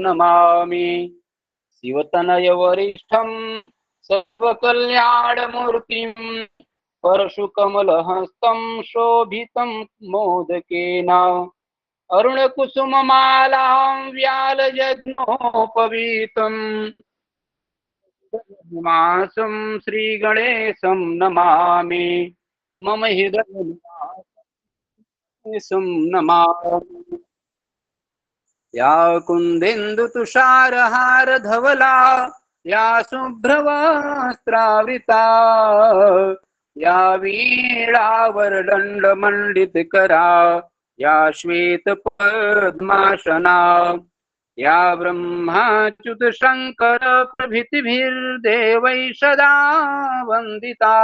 नमामि। शिवतनय वरिष्ठं सर्वकल्याणमूर्तिं परशुकमलहस्तं शोभितं मोदकेन अरुणकुसुममालां व्यालयज्ञोपवीतम् मासं श्रीगणेशं नमामि। मम हृदयनिवासं नमामि। या कुन्देन्दुतुषारहारधवला या शुभ्रवस्त्रावृता या वीणावरदण्डमण्डितकरा या श्वेतपद्मासना या ब्रह्माच्युतशङ्कर प्रभृतिभिर्देवैः सदा वन्दिता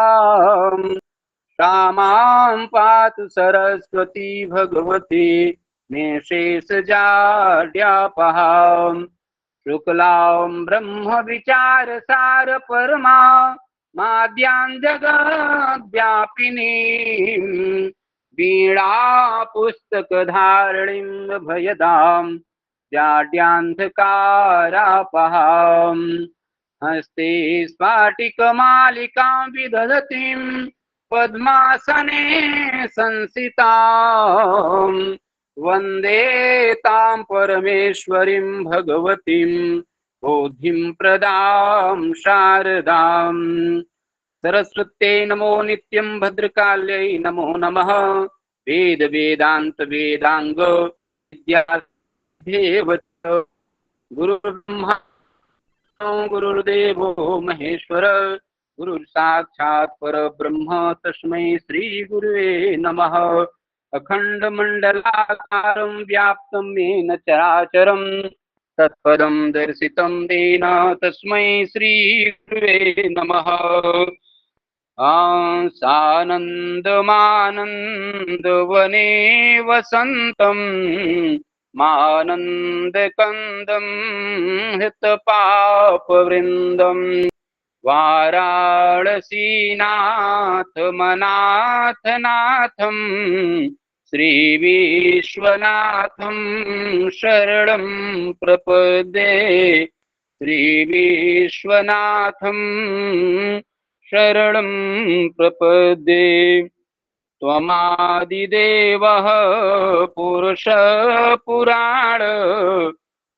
सा मां पातु सरस्वती भगवती निःशेषजाड्यापहाम् शुक्लां ब्रह्मविचारसार परमा माद्यां जगद्व्यापिनीं वीणा पुस्तकधारिणीं भयदां जाड्यान्धकारापहाम् हस्ते स्फाटिकमालिकां विदधतीं पद्मासने संसितां वन्दे तां परमेश्वरीं भगवतीं बोधिं प्रदां शारदां। सरस्वत्यै नमो नित्यं भद्रकाल्यै नमो नमः। वेद वेदांत वेदांग विद्यादेव गुरुर्ब्रह्मा गुरुर्देवो महेश्वर गुरुर्साक्षात् परब्रह्म तस्मै श्री गुरुवे नमः। अखण्डमण्डलाकारं व्याप्तं येन चराचरं तत्पदं दर्शितं येन तस्मै श्री गुरुवे नमः। सानन्दमानन्दवने वसन्तं मानन्दकन्दं हृतपापवृन्दं वाराणसीनाथमनाथनाथं श्रीविश्वनाथं शरणं प्रपद्ये श्रीविश्वनाथं शरणं प्रपद्ये। त्वमादिदेवः पुरुषः पुराण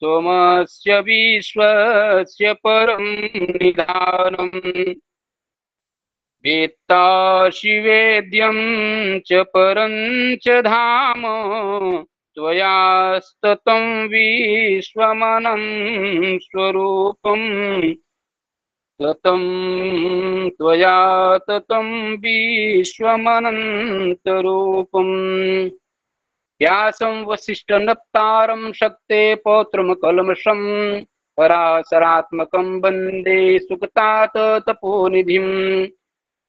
त्वमस्य विश्वस्य परं निधानम् वेत्तासि वेद्यं च परं च धाम त्वयास्ततं विश्वमनं स्वरूपम् ततं त्वया ततं विश्वमनन्तरूपम्। व्यासं वसिष्ठनप्तारं शक्ते पौत्रं कल्मषं पराशरात्मकं वन्दे सुखतात् तपोनिधिं।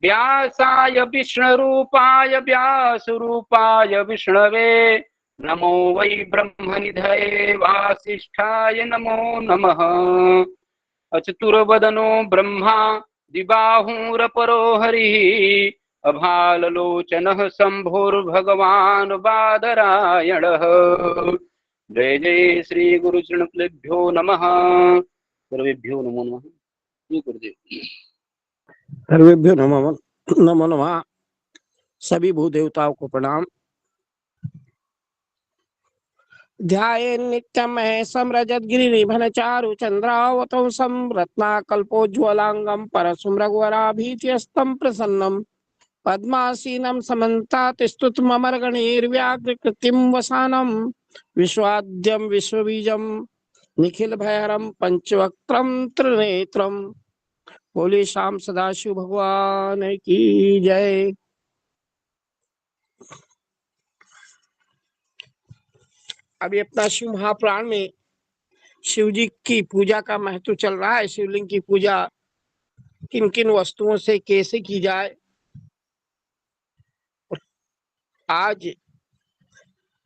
व्यासाय विष्णुरूपाय व्यासरूपाय विष्णवे नमो वै ब्रह्मनिधये वासिष्ठाय नमो नमः। अचतुर्वदनो ब्रह्मा द्विबाहुरपरो हरिः अभाललोचनः शम्भुर्भगवान् बादरायणः। जय जय श्री गुरुचरणभ्यो नमः। सर्वेभ्यो नमो नमः। गुरुदेव। सर्वेभ्यो नमो नमः। सभी भूदेवताओं को प्रणाम। ध्याये नित्यं महेशं गिरिनिभन चारु चंद्रावतंसं रत्नाकल्पोज्ज्वलांगं परशुं रघुवराभीतिहस्तं प्रसन्नं पद्मासीनं समन्तात् स्तुतिममरगणैर्व्याघ्रकृतिं वसानं विश्वाद्यं विश्वबीजं निखिलभयहरं पंचवक्त्रं त्रिनेत्रं। बोले श्याम सदाशिव भगवान की जय। अभी अपना शिव महापुराण में शिव जी की पूजा का महत्व चल रहा है। शिवलिंग की पूजा किन किन वस्तुओं से कैसे की जाए, आज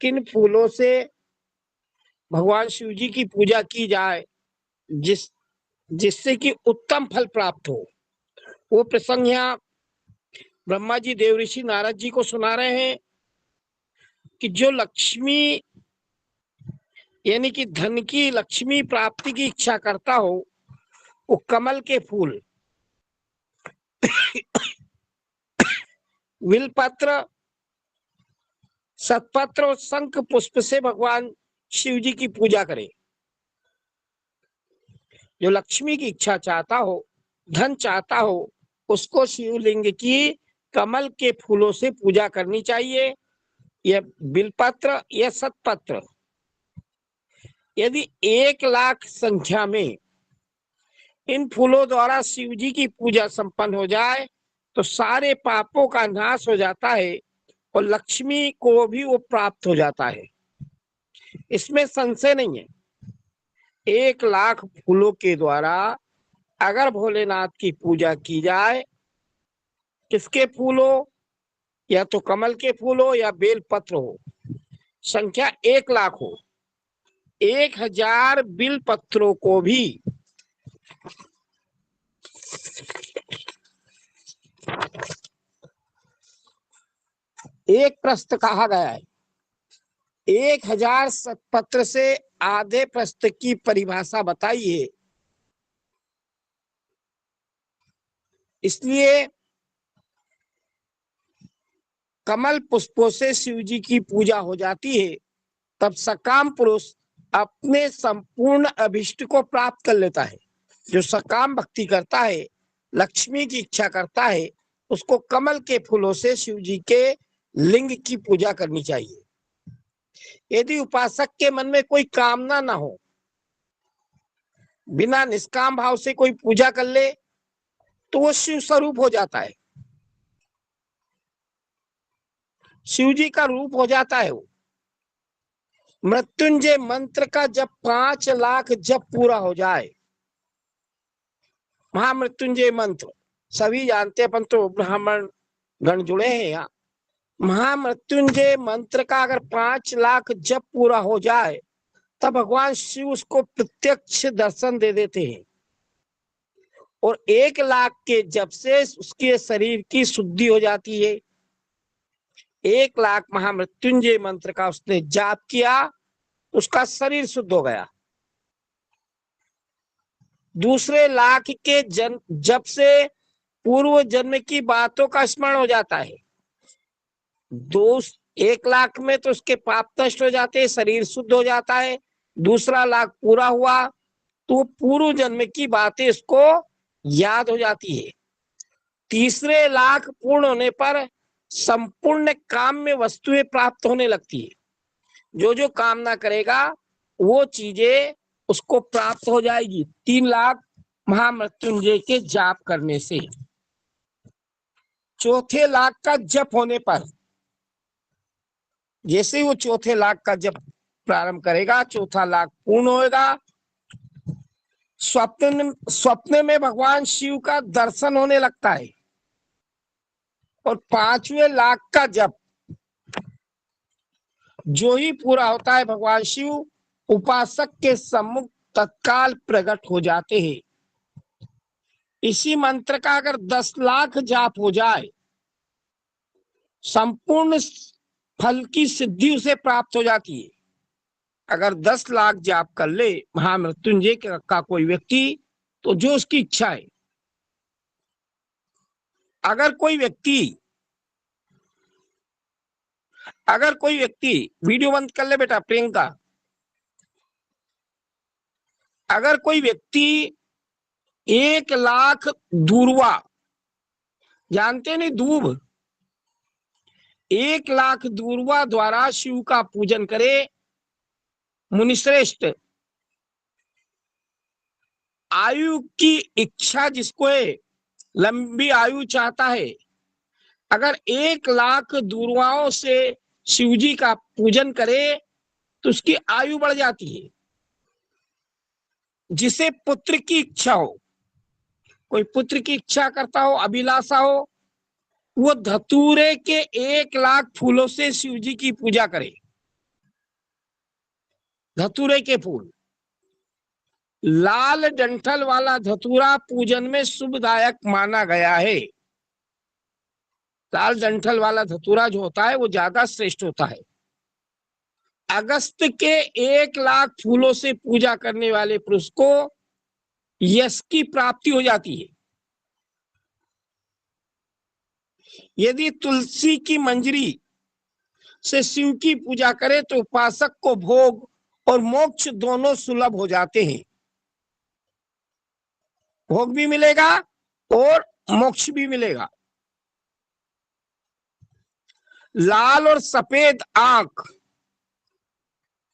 किन फूलों से भगवान शिव जी की पूजा की जाए जिससे कि उत्तम फल प्राप्त हो, वो प्रसंग यहाँ ब्रह्मा जी देवऋषि नारद जी को सुना रहे हैं कि जो लक्ष्मी यानी कि धन की, लक्ष्मी प्राप्ति की इच्छा करता हो, वो कमल के फूल, विलपत्र, सतपत्र और शंख पुष्प से भगवान शिव जी की पूजा करे। जो लक्ष्मी की इच्छा चाहता हो, धन चाहता हो, उसको शिवलिंग की कमल के फूलों से पूजा करनी चाहिए, या बिलपत्र या सतपत्र। यदि 1 लाख संख्या में इन फूलों द्वारा शिव जी की पूजा संपन्न हो जाए तो सारे पापों का नाश हो जाता है और लक्ष्मी को भी वो प्राप्त हो जाता है, इसमें संशय नहीं है। 1 लाख फूलों के द्वारा अगर भोलेनाथ की पूजा की जाए, किसके फूल हो, या तो कमल के फूल हो या बेल पत्र हो, संख्या 1 लाख हो, 1000 बिल पत्रों को भी एक प्रस्त कहा गया है। 1000 पत्र से आधे प्रस्त की परिभाषा बताई है। इसलिए कमल पुष्पों से शिव जी की पूजा हो जाती है, तब सकाम पुरुष अपने संपूर्ण अभिष्ट को प्राप्त कर लेता है। जो सकाम भक्ति करता है, लक्ष्मी की इच्छा करता है, उसको कमल के फूलों से शिव जी के लिंग की पूजा करनी चाहिए। यदि उपासक के मन में कोई कामना ना हो, बिना निष्काम भाव से कोई पूजा कर ले, तो वो शिव स्वरूप हो जाता है, शिव जी का रूप हो जाता है वो। मृत्युंजय मंत्र का जब 5 लाख जब पूरा हो जाए, महामृत्युंजय मंत्र सभी जानते हैं, अपन तो ब्राह्मण गण जुड़े हैं यहाँ। महामृत्युंजय मंत्र का अगर 5 लाख जब पूरा हो जाए, तब भगवान शिव उसको प्रत्यक्ष दर्शन दे देते हैं और 1 लाख के जब से उसके शरीर की शुद्धि हो जाती है। 1 लाख महामृत्युंजय मंत्र का उसने जाप किया, उसका शरीर शुद्ध हो गया। दूसरे लाख के जब से पूर्व जन्म की बातों का स्मरण हो जाता है। 1 लाख में तो उसके पाप नष्ट हो जाते हैं, शरीर शुद्ध हो जाता है। दूसरा लाख पूरा हुआ तो पूर्व जन्म की बातें इसको याद हो जाती है। तीसरे लाख पूर्ण होने पर संपूर्ण काम में वस्तुएं प्राप्त होने लगती है। जो जो कामना करेगा वो चीजें उसको प्राप्त हो जाएगी 3 लाख महामृत्युंजय के जाप करने से। चौथे लाख का जप होने पर, जैसे वो चौथे लाख का जप प्रारंभ करेगा, चौथा लाख पूर्ण होगा, स्वप्न में भगवान शिव का दर्शन होने लगता है। और 5वें लाख का जप जो ही पूरा होता है, भगवान शिव उपासक के सम्मुख तत्काल प्रकट हो जाते हैं। इसी मंत्र का अगर 10 लाख जाप हो जाए, संपूर्ण फल की सिद्धि उसे प्राप्त हो जाती है। अगर 10 लाख जाप कर ले महामृत्युंजय का कोई व्यक्ति, तो जो उसकी इच्छा है। अगर कोई व्यक्ति वीडियो बंद कर ले बेटा प्रियंका, अगर कोई व्यक्ति 1 लाख दूर्वा, जानते नहीं दूब, 1 लाख दूर्वा द्वारा शिव का पूजन करे, मुनिश्रेष्ठ आयु की इच्छा जिसको है, लंबी आयु चाहता है, अगर 1 लाख दूर्वाओं से शिवजी का पूजन करे तो उसकी आयु बढ़ जाती है। जिसे पुत्र की इच्छा हो, कोई पुत्र की इच्छा करता हो, अभिलाषा हो, वो धतूरे के 1 लाख फूलों से शिवजी की पूजा करे। धतूरे के फूल, लाल डंठल वाला धतूरा पूजन में शुभदायक माना गया है। लाल डंठल वाला धतूरा जो होता है वो ज्यादा श्रेष्ठ होता है। अगस्त के 1 लाख फूलों से पूजा करने वाले पुरुष को यश की प्राप्ति हो जाती है। यदि तुलसी की मंजरी से शिव की पूजा करे तो उपासक को भोग और मोक्ष दोनों सुलभ हो जाते हैं। भोग भी मिलेगा और मोक्ष भी मिलेगा। लाल और सफेद आंख,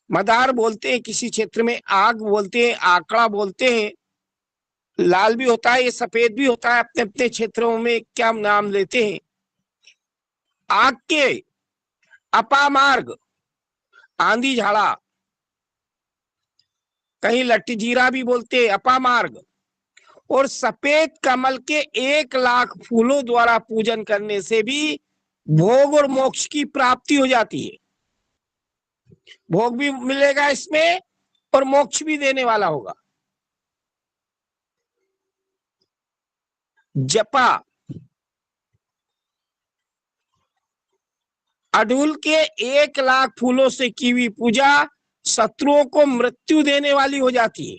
मदार बोलते हैं, किसी क्षेत्र में आग बोलते हैं, आंकड़ा बोलते हैं। लाल भी होता है, ये सफेद भी होता है, अपने अपने क्षेत्रों में क्या नाम लेते हैं। आग के अपामार्ग, आंधी झाड़ा, कहीं लट्टीजीरा भी बोलते हैं, अपामार्ग, और सफेद कमल के 1 लाख फूलों द्वारा पूजन करने से भी भोग और मोक्ष की प्राप्ति हो जाती है। भोग भी मिलेगा इसमें और मोक्ष भी देने वाला होगा। जपा, अड़हुल के 1 लाख फूलों से की हुई पूजा शत्रुओं को मृत्यु देने वाली हो जाती है।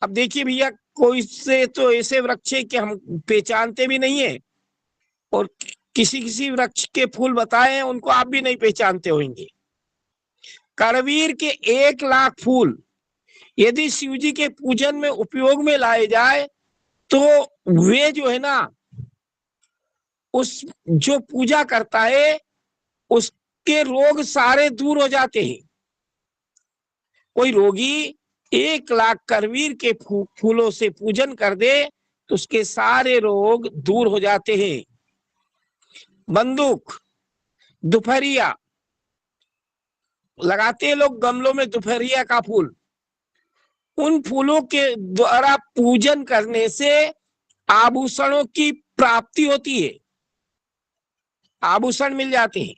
अब देखिए भैया, कोई से तो ऐसे वृक्ष है कि हम पहचानते भी नहीं है, और किसी किसी वृक्ष के फूल बताए हैं उनको आप भी नहीं पहचानते होंगे। करवीर के 1 लाख फूल यदि शिव जी के पूजन में उपयोग में लाए जाए तो वे जो है ना, उस जो पूजा करता है उसके रोग सारे दूर हो जाते हैं। कोई रोगी 1 लाख करवीर के फूलों से पूजन कर दे तो उसके सारे रोग दूर हो जाते हैं। बंदूक, दोपहरिया लगाते हैं लोग गमलों में, दोपहरिया का फूल, उन फूलों के द्वारा पूजन करने से आभूषणों की प्राप्ति होती है, आभूषण मिल जाते हैं।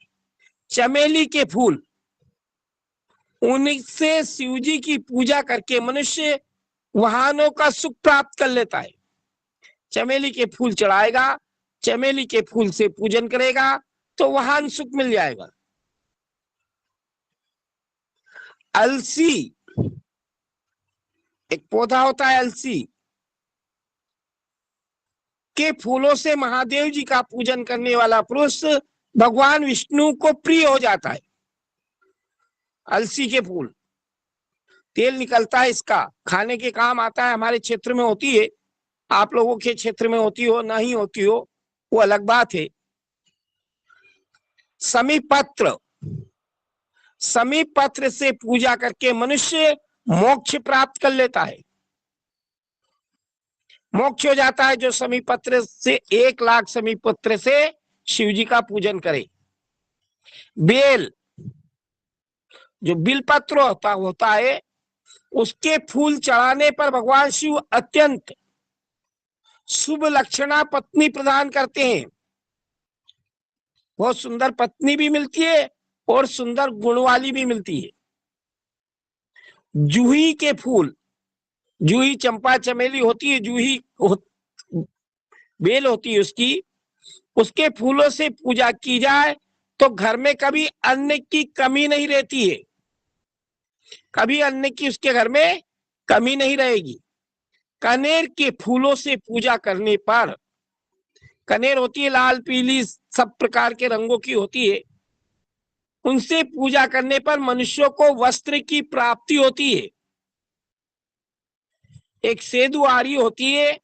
चमेली के फूल, उनसे शिव जी की पूजा करके मनुष्य वाहनों का सुख प्राप्त कर लेता है। चमेली के फूल चढ़ाएगा, चमेली के फूल से पूजन करेगा तो वाहन सुख मिल जाएगा। अलसी, एक पौधा होता है अलसी, के फूलों से महादेव जी का पूजन करने वाला पुरुष भगवान विष्णु को प्रिय हो जाता है। अलसी के फूल, तेल निकलता है इसका, खाने के काम आता है। हमारे क्षेत्र में होती है, आप लोगों के क्षेत्र में होती हो नहीं होती हो वो अलग बात है। समीपत्र, समीपत्र से पूजा करके मनुष्य मोक्ष प्राप्त कर लेता है, मोक्ष हो जाता है। जो समीपत्र से 1 लाख समीपत्र से शिव जी का पूजन करे। बेल, जो बिलपत्र होता है, उसके फूल चढ़ाने पर भगवान शिव अत्यंत शुभ लक्षणा पत्नी प्रदान करते हैं। बहुत सुंदर पत्नी भी मिलती है और सुंदर गुण वाली भी मिलती है। जूही के फूल, जूही चंपा चमेली होती है, जूही बेल होती है उसकी, उसके फूलों से पूजा की जाए तो घर में कभी अन्न की कमी नहीं रहती है, कभी अन्न की उसके घर में कमी नहीं रहेगी। कनेर के फूलों से पूजा करने पर, कनेर होती है लाल पीली सब प्रकार के रंगों की होती है, उनसे पूजा करने पर मनुष्यों को वस्त्र की प्राप्ति होती है। एक सेदु आरी होती है,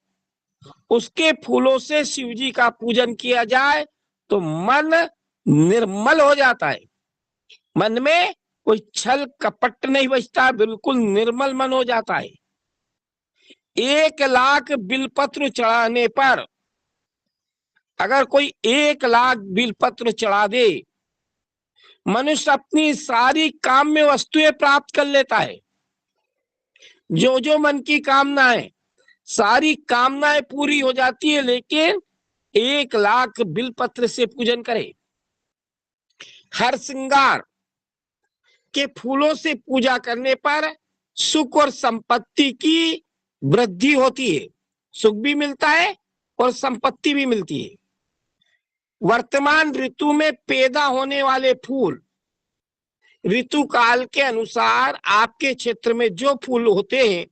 उसके फूलों से शिव जी का पूजन किया जाए तो मन निर्मल हो जाता है, मन में कोई छल कपट नहीं बचता, बिल्कुल निर्मल मन हो जाता है। 1 लाख बिलपत्र चढ़ाने पर, अगर कोई 1 लाख बिलपत्र चढ़ा दे, मनुष्य अपनी सारी काम्य वस्तुएं प्राप्त कर लेता है। जो जो मन की कामना है, सारी कामनाएं पूरी हो जाती है, लेकिन 1 लाख बिलपत्र से पूजन करे। हर श्रृंगार के फूलों से पूजा करने पर सुख और संपत्ति की वृद्धि होती है, सुख भी मिलता है और संपत्ति भी मिलती है। वर्तमान ऋतु में पैदा होने वाले फूल ऋतु काल के अनुसार आपके क्षेत्र में जो फूल होते हैं,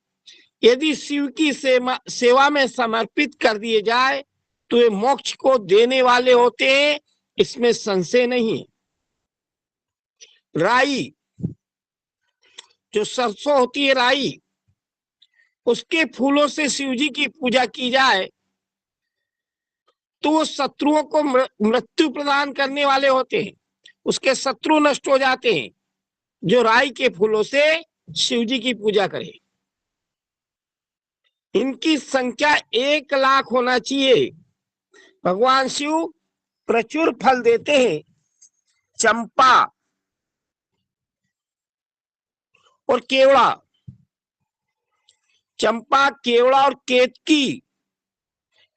यदि शिव की सेवा में समर्पित कर दिए जाए तो ये मोक्ष को देने वाले होते हैं, इसमें संशय नहीं। राई, जो सरसों होती है राई, उसके फूलों से शिव जी की पूजा की जाए तो वो शत्रुओं को मृत्यु प्रदान करने वाले होते हैं, उसके शत्रु नष्ट हो जाते हैं जो राई के फूलों से शिव जी की पूजा करे। इनकी संख्या 1,00,000 होना चाहिए। भगवान शिव प्रचुर फल देते हैं। चंपा और केवड़ा, चंपा, केवड़ा और केतकी,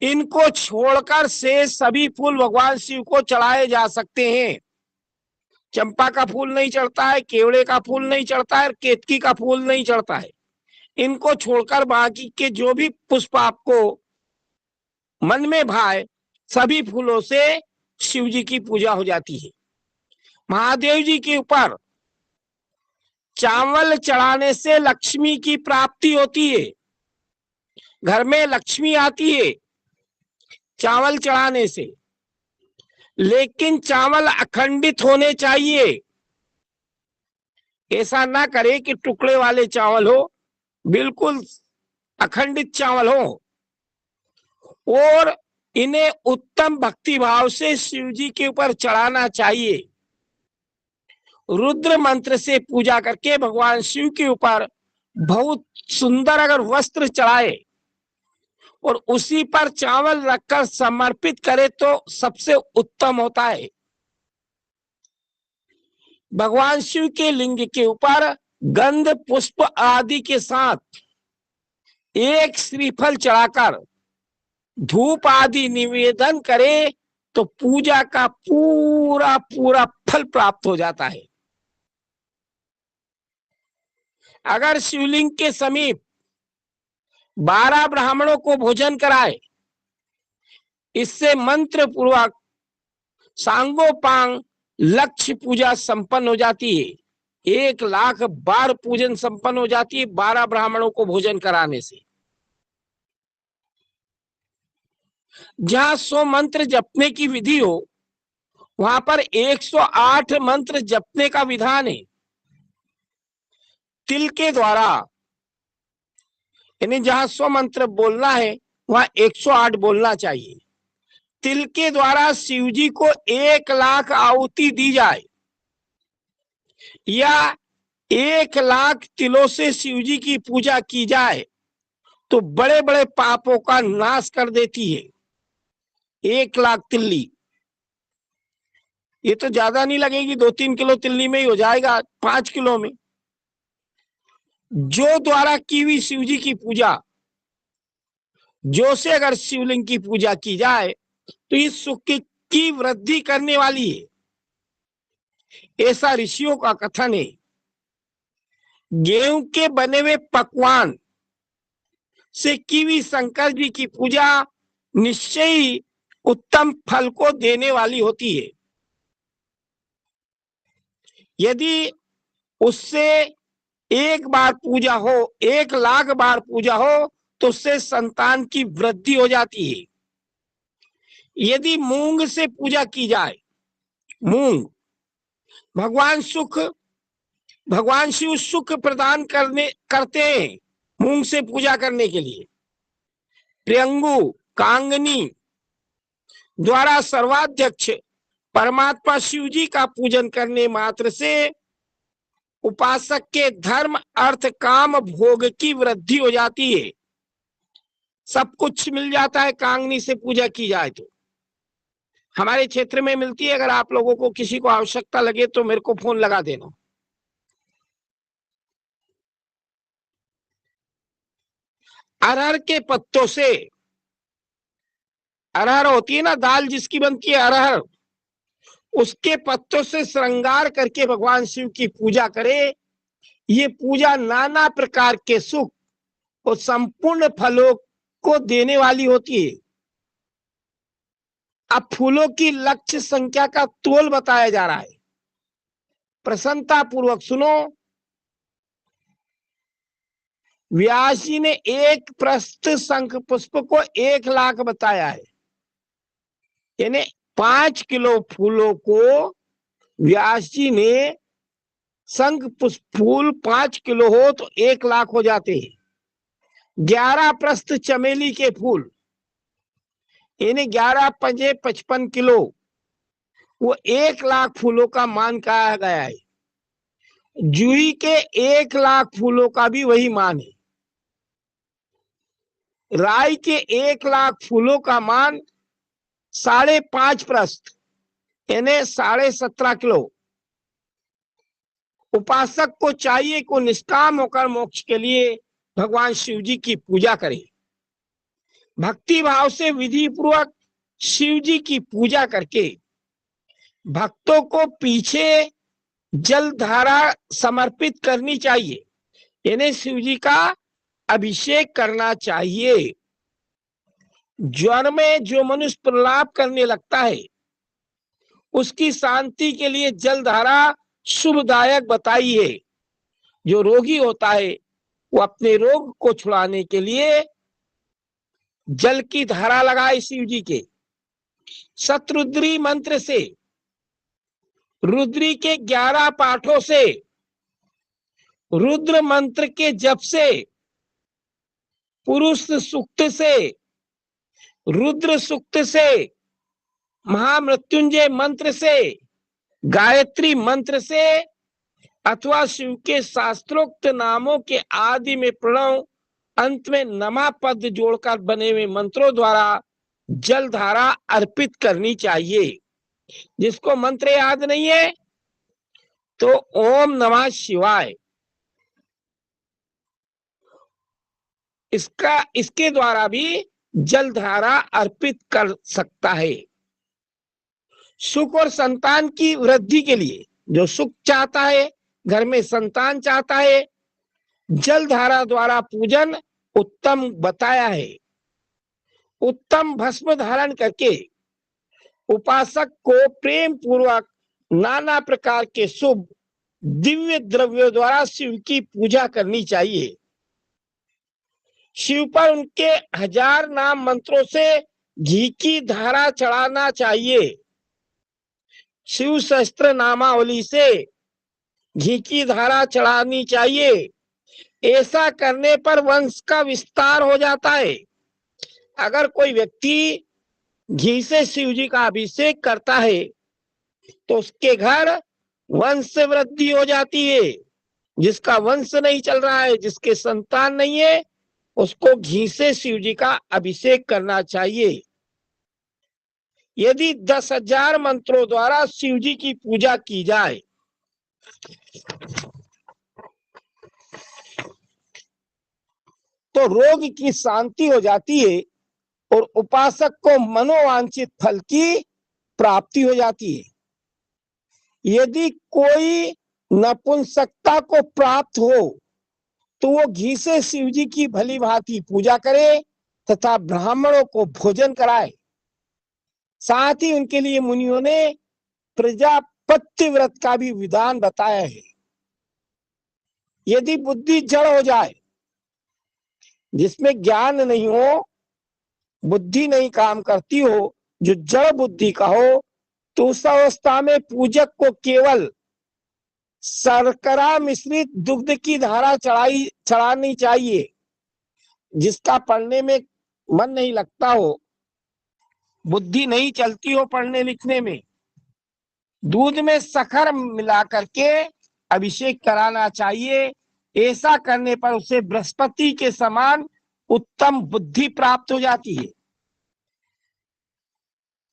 इनको छोड़कर से सभी फूल भगवान शिव को चढ़ाए जा सकते हैं। चंपा का फूल नहीं चढ़ता है, केवड़े का फूल नहीं चढ़ता है, केतकी का फूल नहीं चढ़ता है। इनको छोड़कर बाकी के जो भी पुष्प आपको मन में भाए, सभी फूलों से शिव जी की पूजा हो जाती है। महादेव जी के ऊपर चावल चढ़ाने से लक्ष्मी की प्राप्ति होती है, घर में लक्ष्मी आती है चावल चढ़ाने से। लेकिन चावल अखंडित होने चाहिए, ऐसा ना करे कि टुकड़े वाले चावल हो, बिल्कुल अखंडित चावल हो। और इन्हें उत्तम भक्ति भाव से शिव जी के ऊपर चढ़ाना चाहिए। रुद्र मंत्र से पूजा करके भगवान शिव के ऊपर बहुत सुंदर अगर वस्त्र चढ़ाए और उसी पर चावल रखकर समर्पित करे तो सबसे उत्तम होता है। भगवान शिव के लिंग के ऊपर गंध पुष्प आदि के साथ एक श्रीफल चढ़ाकर धूप आदि निवेदन करे तो पूजा का पूरा पूरा फल प्राप्त हो जाता है। अगर शिवलिंग के समीप 12 ब्राह्मणों को भोजन कराए, इससे मंत्र पूर्वक सांगोपांग लक्ष्य पूजा संपन्न हो जाती है। 1,00,000 बार पूजन संपन्न हो जाती है 12 ब्राह्मणों को भोजन कराने से। जहां 100 मंत्र जपने की विधि हो, वहां पर 108 मंत्र जपने का विधान है। तिल के द्वारा, यानी जहां 100 मंत्र बोलना है वहां 108 बोलना चाहिए। तिल के द्वारा शिव जी को 1,00,000 आहुति दी जाए या 1,00,000 तिलों से शिव जी की पूजा की जाए तो बड़े बड़े पापों का नाश कर देती है। 1,00,000 तिल्ली, ये तो ज्यादा नहीं लगेगी, 2-3 किलो तिल्ली में ही हो जाएगा, 5 किलो में। जो द्वारा की हुई शिव जी की पूजा, जो से अगर शिवलिंग की पूजा की जाए तो इस सुख की वृद्धि करने वाली है, ऐसा ऋषियों का कथन है। गेहूं के बने हुए पकवान से की हुई शंकर जी की पूजा निश्चय ही उत्तम फल को देने वाली होती है। यदि उससे 1 बार पूजा हो, 1,00,000 बार पूजा हो तो उससे संतान की वृद्धि हो जाती है। यदि मूंग से पूजा की जाए, मूंग, भगवान शिव सुख प्रदान करते हैं मूंग से पूजा करने के लिए। प्रियंगु, कांगनी द्वारा सर्वाध्यक्ष परमात्मा शिव जी का पूजन करने मात्र से उपासक के धर्म, अर्थ, काम, भोग की वृद्धि हो जाती है। सब कुछ मिल जाता है कांगनी से पूजा की जाए तो। हमारे क्षेत्र में मिलती है, अगर आप लोगों को किसी को आवश्यकता लगे तो मेरे को फोन लगा देना। अरहर के पत्तों से, अरहर होती है ना दाल जिसकी बनती है अरहर, उसके पत्तों से श्रृंगार करके भगवान शिव की पूजा करे। ये पूजा नाना प्रकार के सुख और संपूर्ण फलों को देने वाली होती है। अब फूलों की लक्ष्य संख्या का तोल बताया जा रहा है। प्रसन्नता पूर्वक सुनो। व्यास जी ने एक प्रस्थ शंख पुष्प को 1 लाख बताया है, यानी 5 किलो फूलों को व्यास जी ने, शंख पुष्प फूल 5 किलो हो तो 1 लाख हो जाते हैं। 11 प्रस्थ चमेली के फूल, यानी 11 पंजे 55 किलो, वो 1 लाख फूलों का मान कहा गया है। जूही के 1 लाख फूलों का भी वही मान है। राई के 1 लाख फूलों का मान 5.5 प्रस्थ, यानी 17.5 किलो। उपासक को चाहिए को निष्काम होकर मोक्ष के लिए भगवान शिव जी की पूजा करे। भक्ति भाव से विधि पूर्वक शिव जी की पूजा करके भक्तों को पीछे जल धारा समर्पित करनी चाहिए, यानी शिव जी का अभिषेक करना चाहिए। ज्वर में जो मनुष्य प्रलाप करने लगता है उसकी शांति के लिए जल धारा शुभदायक बताई है। जो रोगी होता है वो अपने रोग को छुड़ाने के लिए जल की धारा लगाए शिव जी के। शतरुद्री मंत्र से, रुद्री के 11 पाठों से, रुद्र मंत्र के जप से, पुरुष सूक्त से, रुद्र सूक्त से, महामृत्युंजय मंत्र से, गायत्री मंत्र से अथवा शिव के शास्त्रोक्त नामों के आदि में प्रणव, अंत में नमा पद जोड़कर बने हुए मंत्रों द्वारा जल धारा अर्पित करनी चाहिए। जिसको मंत्र याद नहीं है तो ओम नमः शिवाय, इसके द्वारा भी जल धारा अर्पित कर सकता है। सुख और संतान की वृद्धि के लिए, जो सुख चाहता है, घर में संतान चाहता है, जल धारा द्वारा पूजन उत्तम बताया है। उत्तम भस्म धारण करके उपासक को प्रेम पूर्वक नाना प्रकार के शुभ दिव्य द्रव्यों द्वारा शिव की पूजा करनी चाहिए। शिव पर उनके 1000 नाम मंत्रों से घी की धारा चढ़ाना चाहिए। शिव शस्त्र नामावली से घी की धारा चढ़ानी चाहिए। ऐसा करने पर वंश का विस्तार हो जाता है। अगर कोई व्यक्ति घी से शिव जी का अभिषेक करता है तो उसके घर वंश वृद्धि हो जाती है। जिसका वंश नहीं चल रहा है, जिसके संतान नहीं है, उसको घी से शिव जी का अभिषेक करना चाहिए। यदि 10,000 मंत्रों द्वारा शिव जी की पूजा की जाए तो रोग की शांति हो जाती है और उपासक को मनोवांछित फल की प्राप्ति हो जाती है। यदि कोई नपुंसकता को प्राप्त हो तो वो घी से शिव जी की भली भांति पूजा करे तथा ब्राह्मणों को भोजन कराए। साथ ही उनके लिए मुनियों ने प्रजापत्य व्रत का भी विधान बताया है। यदि बुद्धि जड़ हो जाए, जिसमें ज्ञान नहीं हो, बुद्धि नहीं काम करती हो, जो जड़ बुद्धि का हो, तो उस अवस्था में पूजक को केवल शर्करा मिश्रित दुग्ध की धारा चढ़ानी चाहिए। जिसका पढ़ने में मन नहीं लगता हो, बुद्धि नहीं चलती हो पढ़ने लिखने में, दूध में शक्कर मिला करके अभिषेक कराना चाहिए। ऐसा करने पर उसे बृहस्पति के समान उत्तम बुद्धि प्राप्त हो जाती है।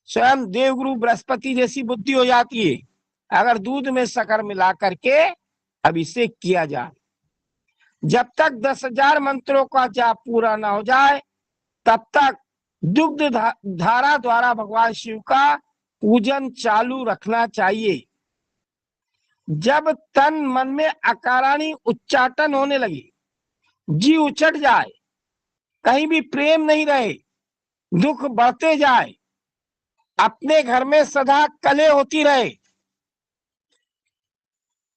स्वयं देवगुरु बृहस्पति जैसी बुद्धि हो जाती है अगर दूध में शक्कर मिला करके अभिषेक किया जाए। जब तक 10,000 मंत्रों का जाप पूरा ना हो जाए तब तक दुग्ध धारा द्वारा भगवान शिव का पूजन चालू रखना चाहिए। जब तन मन में अकारणी उच्चाटन होने लगे, जी उछट जाए, कहीं भी प्रेम नहीं रहे, दुख बढ़ते जाए, अपने घर में सदा कलह होती रहे,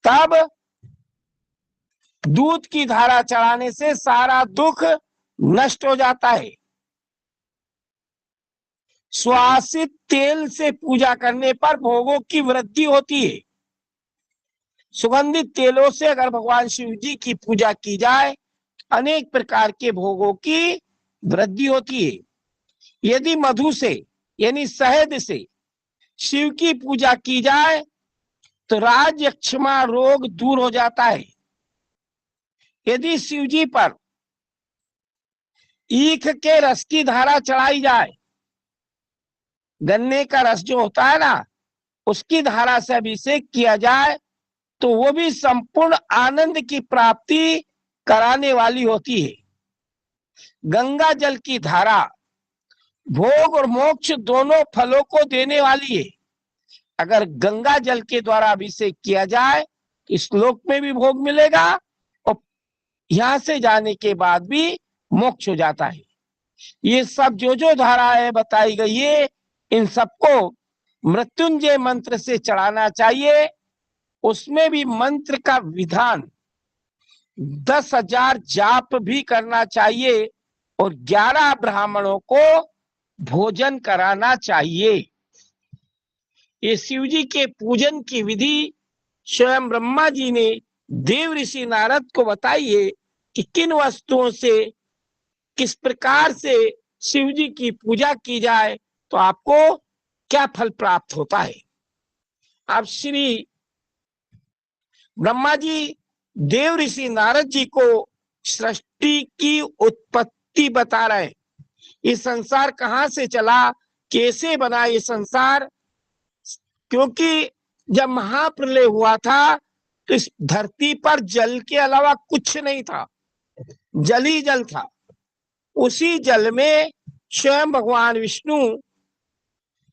तब दूध की धारा चढ़ाने से सारा दुख नष्ट हो जाता है। सुवासित तेल से पूजा करने पर भोगों की वृद्धि होती है। सुगंधित तेलों से अगर भगवान शिव जी की पूजा की जाए, अनेक प्रकार के भोगों की वृद्धि होती है। यदि मधु से यानी शहद से शिव की पूजा की जाए तो राज यक्षमा रोग दूर हो जाता है। यदि शिव जी पर ईख के रस की धारा चढ़ाई जाए, गन्ने का रस जो होता है ना, उसकी धारा से अभिषेक किया जाए तो वो भी संपूर्ण आनंद की प्राप्ति कराने वाली होती है। गंगा जल की धारा भोग और मोक्ष दोनों फलों को देने वाली है। अगर गंगा जल के द्वारा अभिषेक किया जाए तो इस लोक में भी भोग मिलेगा और यहां से जाने के बाद भी मोक्ष हो जाता है। ये सब जो धाराएं बताई गई है, इन सबको मृत्युंजय मंत्र से चढ़ाना चाहिए। उसमें भी मंत्र का विधान 10,000 जाप भी करना चाहिए और 11 ब्राह्मणों को भोजन कराना चाहिए। ये शिव जी के पूजन की विधि स्वयं ब्रह्मा जी ने देव ऋषि नारद को बताई है कि किन वस्तुओं से किस प्रकार से शिव जी की पूजा की जाए तो आपको क्या फल प्राप्त होता है। अब श्री ब्रह्मा जी देव ऋषि नारद जी को सृष्टि की उत्पत्ति बता रहे हैं। ये संसार कहां से चला, कैसे बना ये संसार, क्योंकि जब महाप्रलय हुआ था तो इस धरती पर जल के अलावा कुछ नहीं था, जल ही जल था। उसी जल में स्वयं भगवान विष्णु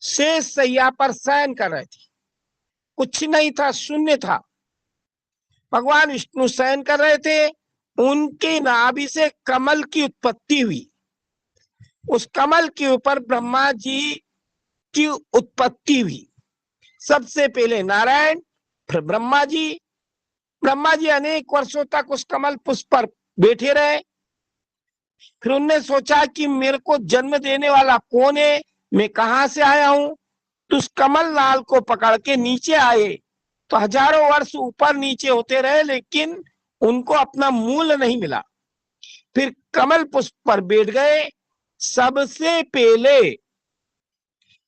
शेष शैया पर शयन कर रहे थे। कुछ नहीं था, शून्य था। भगवान विष्णु शयन कर रहे थे, उनके नाभि से कमल की उत्पत्ति हुई। उस कमल के ऊपर ब्रह्मा जी की उत्पत्ति हुई। सबसे पहले नारायण, फिर ब्रह्मा जी। ब्रह्मा जी अनेक वर्षों तक उस कमल पुष्प पर बैठे रहे। फिर उनने सोचा कि मेरे को जन्म देने वाला कौन है, मैं कहां से आया हूं। तो उस कमल लाल को पकड़ के नीचे आए तो हजारों वर्ष ऊपर नीचे होते रहे, लेकिन उनको अपना मूल नहीं मिला। फिर कमल पुष्प पर बैठ गए। सबसे पहले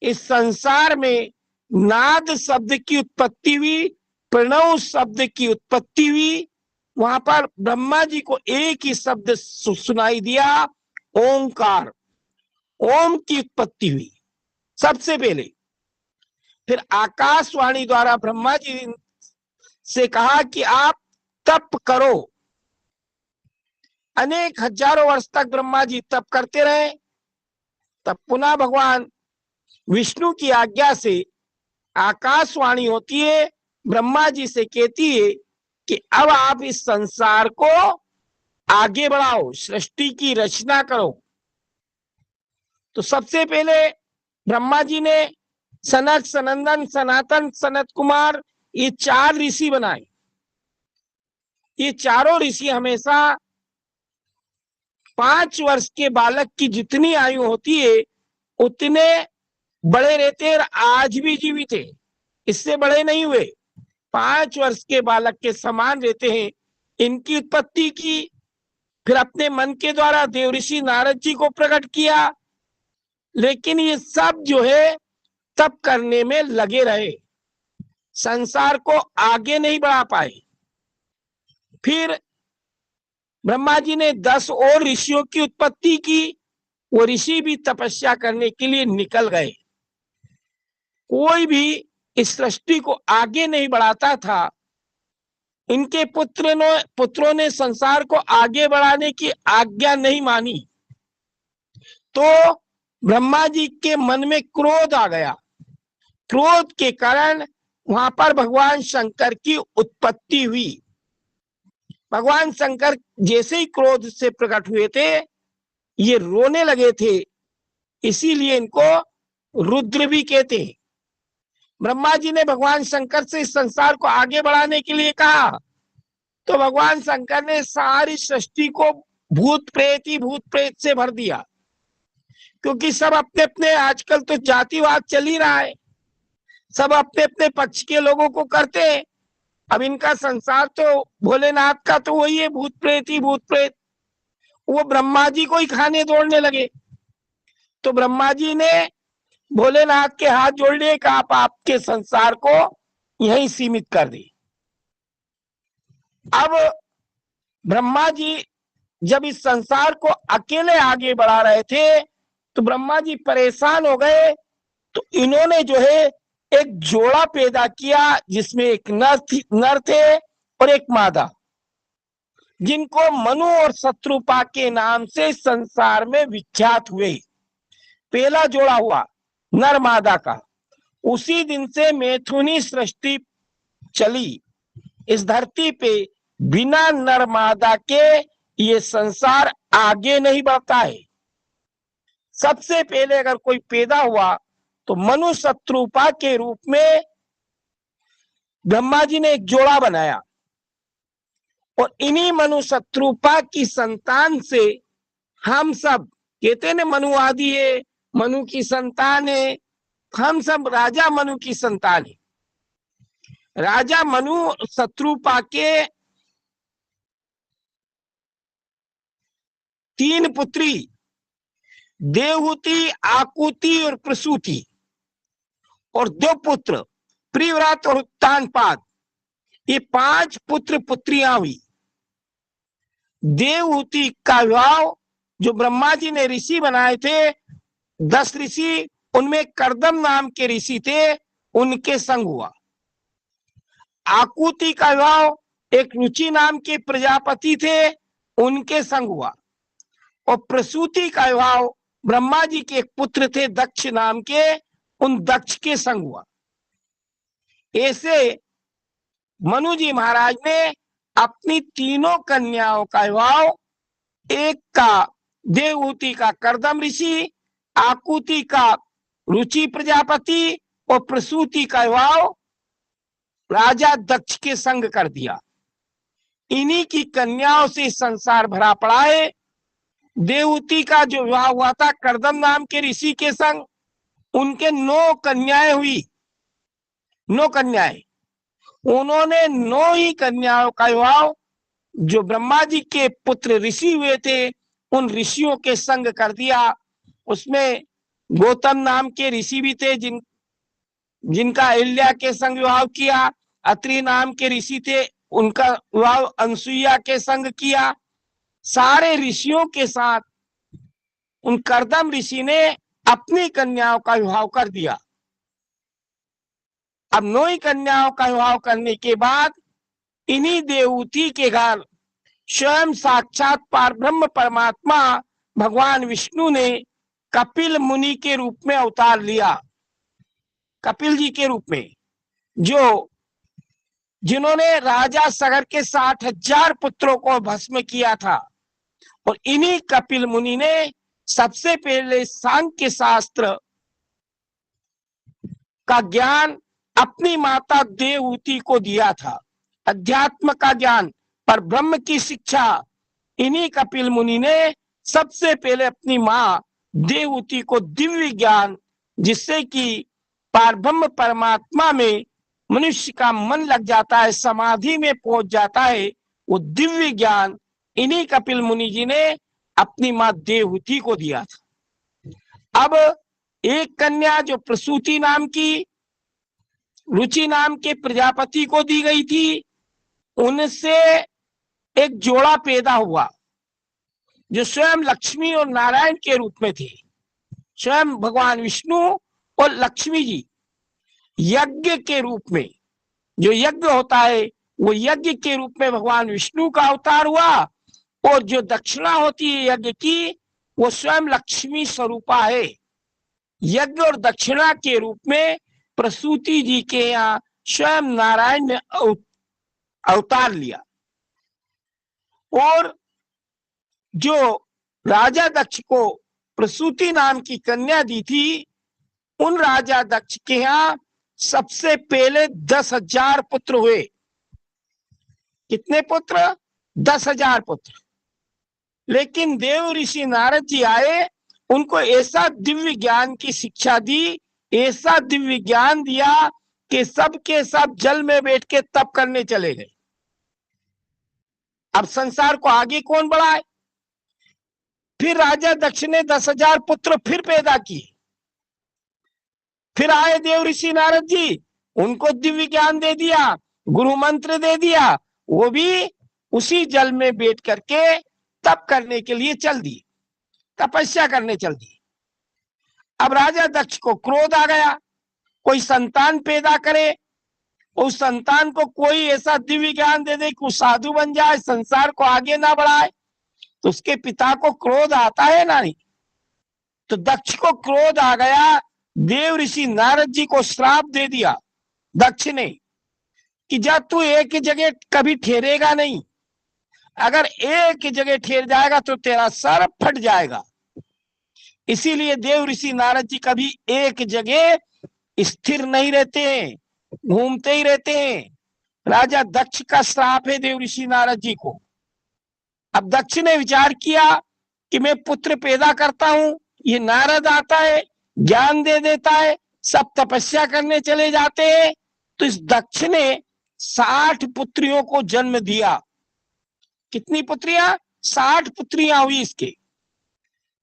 इस संसार में नाद शब्द की उत्पत्ति हुई, प्रणव शब्द की उत्पत्ति हुई। वहां पर ब्रह्मा जी को एक ही शब्द सुनाई दिया, ओंकार। ओम की उत्पत्ति हुई सबसे पहले। फिर आकाशवाणी द्वारा ब्रह्मा जी से कहा कि आप तप करो। अनेक हजारों वर्ष तक ब्रह्मा जी तप करते रहे। तब पुनः भगवान विष्णु की आज्ञा से आकाशवाणी होती है, ब्रह्मा जी से कहती है कि अब आप इस संसार को आगे बढ़ाओ, सृष्टि की रचना करो। तो सबसे पहले ब्रह्मा जी ने सनक, सनंदन, सनातन, सनत कुमार, ये 4 ऋषि बनाए। ये चारों ऋषि हमेशा 5 वर्ष के बालक की जितनी आयु होती है उतने बड़े रहते हैं और आज भी जीवित है, इससे बड़े नहीं हुए। 5 वर्ष के बालक के समान रहते हैं। इनकी उत्पत्ति की, फिर अपने मन के द्वारा देव ऋषि नारद जी को प्रकट किया। लेकिन ये सब जो है तप करने में लगे रहे, संसार को आगे नहीं बढ़ा पाए। फिर ब्रह्मा जी ने 10 और ऋषियों की उत्पत्ति की। वो ऋषि भी तपस्या करने के लिए निकल गए। कोई भी इस सृष्टि को आगे नहीं बढ़ाता था। इनके पुत्रों ने संसार को आगे बढ़ाने की आज्ञा नहीं मानी, तो ब्रह्मा जी के मन में क्रोध आ गया। क्रोध के कारण वहां पर भगवान शंकर की उत्पत्ति हुई। भगवान शंकर जैसे ही क्रोध से प्रकट हुए थे, ये रोने लगे थे, इसीलिए इनको रुद्र भी कहते हैं। ब्रह्मा जी ने भगवान शंकर से इस संसार को आगे बढ़ाने के लिए कहा, तो भगवान शंकर ने सारी सृष्टि को भूत प्रेत से भर दिया, क्योंकि सब अपने अपने, आजकल तो जातिवाद चल ही रहा है, सब अपने अपने पक्ष के लोगों को करते हैं। अब इनका संसार तो भोलेनाथ का तो वही है, भूत प्रेत। वो ब्रह्मा जी को ही खाने दौड़ने लगे, तो ब्रह्मा जी ने भोलेनाथ के हाथ जोड़ लिए कि आप आपके संसार को यहीं सीमित कर दी। अब ब्रह्मा जी जब इस संसार को अकेले आगे बढ़ा रहे थे तो ब्रह्मा जी परेशान हो गए, तो इन्होंने जो है एक जोड़ा पैदा किया जिसमें एक नर थे और एक मादा, जिनको मनु और शत्रुपा के नाम से संसार में विख्यात हुए। पहला जोड़ा हुआ नर मादा का, उसी दिन से मैथुनी सृष्टि चली। इस धरती पे बिना नर मादा के ये संसार आगे नहीं बढ़ता है। सबसे पहले अगर कोई पैदा हुआ तो मनु शत्रुपा के रूप में ब्रह्मा जी ने एक जोड़ा बनाया, और इन्हीं मनु शत्रुपा की संतान से हम सब, कहते हैं ना मनु आदि है, मनु की संतान है, हम सब राजा मनु की संतान है। राजा मनु शत्रुपा के 3 पुत्री देवहूति, आकुति और प्रसूति, और 2 पुत्र प्रियव्रत और उत्तानपाद, ये 5 पुत्र पुत्रियां हुई। देवहूति का विवाह जो ब्रह्मा जी ने ऋषि बनाए थे, 10 ऋषि, उनमें करदम नाम के ऋषि थे, उनके संग हुआ। आकुति का विवाह एक रुचि नाम के प्रजापति थे, उनके संग हुआ। और प्रसूति का विवाह ब्रह्मा जी के एक पुत्र थे दक्ष नाम के, उन दक्ष के संग हुआ। ऐसे मनु जी महाराज ने अपनी तीनों कन्याओं का विवाह, एक का देवहूति का करदम ऋषि, आकुति का रुचि प्रजापति और प्रसूति का विवाह राजा दक्ष के संग कर दिया। इन्हीं की कन्याओं से संसार भरा पड़ा है। देवहूति का जो विवाह हुआ था करदम नाम के ऋषि के संग, उनके 9 कन्याएं हुई, 9 कन्याएं। उन्होंने 9 ही कन्याओं का विवाह जो ब्रह्मा जी के पुत्र ऋषि हुए थे उन ऋषियों के संग कर दिया। उसमें गौतम नाम के ऋषि भी थे, जिनका अहिल्या के संग विवाह किया। अत्रि नाम के ऋषि थे, उनका विवाह अनसुईया के संग किया। सारे ऋषियों के साथ उन करदम ऋषि ने अपनी कन्याओं का विवाह कर दिया। अब 9 ही कन्याओं का विवाह करने के बाद इन्हीं देवहूति के घर स्वयं साक्षात परब्रह्म परमात्मा भगवान विष्णु ने कपिल मुनि के रूप में अवतार लिया। कपिल जी के रूप में, जिन्होंने राजा सगर के 60,000 पुत्रों को भस्म किया था। और इन्हीं कपिल मुनि ने सबसे पहले सांख्य शास्त्र का ज्ञान अपनी माता देवहूति को दिया था। अध्यात्म का ज्ञान, पर ब्रह्म की शिक्षा इन्हीं कपिल मुनि ने सबसे पहले अपनी माँ देवहूति को दिव्य ज्ञान, जिससे कि परब्रह्म परमात्मा में मनुष्य का मन लग जाता है, समाधि में पहुंच जाता है, वो दिव्य ज्ञान इन्हीं कपिल मुनि जी ने अपनी माँ देवहूति को दिया था। अब एक कन्या जो प्रसूति नाम की, रुचि नाम के प्रजापति को दी गई थी, उनसे एक जोड़ा पैदा हुआ जो स्वयं लक्ष्मी और नारायण के रूप में थे। स्वयं भगवान विष्णु और लक्ष्मी जी यज्ञ के रूप में, जो यज्ञ होता है वो यज्ञ के रूप में भगवान विष्णु का अवतार हुआ, और जो दक्षिणा होती है यज्ञ की वो स्वयं लक्ष्मी स्वरूपा है। यज्ञ और दक्षिणा के रूप में प्रसूति जी के यहाँ स्वयं नारायण ने अवतार लिया। और जो राजा दक्ष को प्रसूति नाम की कन्या दी थी, उन राजा दक्ष के यहाँ सबसे पहले 10,000 पुत्र हुए। कितने पुत्र? 10,000 पुत्र। लेकिन देव ऋषि नारद जी आए, उनको ऐसा दिव्य ज्ञान की शिक्षा दी, ऐसा दिव्य ज्ञान दिया कि सब के सब जल में बैठ के तप करने चले गए। अब संसार को आगे कौन बढ़ाए? फिर राजा दक्ष ने 10,000 पुत्र फिर पैदा किए। फिर आए देव ऋषि नारद जी, उनको दिव्य ज्ञान दे दिया, गुरु मंत्र दे दिया, वो भी उसी जल में बैठ करके तप करने के लिए चल दिए, तपस्या करने चल दिए। अब राजा दक्ष को क्रोध आ गया, कोई संतान पैदा करे, उस संतान को कोई ऐसा दिव्य ज्ञान दे दे कि वो साधु बन जाए, संसार को आगे ना बढ़ाए, तो उसके पिता को क्रोध आता है ना? नहीं। तो दक्ष को क्रोध आ गया, देव ऋषि नारद जी को श्राप दे दिया दक्ष ने कि जब तू एक जगह कभी ठहरेगा नहीं, अगर एक जगह ठहर जाएगा तो तेरा सर फट जाएगा। इसीलिए देव ऋषि नारद जी कभी एक जगह स्थिर नहीं रहते हैं, घूमते ही रहते हैं। राजा दक्ष का श्राप है देव ऋषि नारद जी को। अब दक्ष ने विचार किया कि मैं पुत्र पैदा करता हूं, ये नारद आता है, ज्ञान दे देता है, सब तपस्या करने चले जाते हैं। तो इस दक्ष ने 60 पुत्रियों को जन्म दिया। कितनी पुत्रियां? 60 पुत्रियां हुई इसके।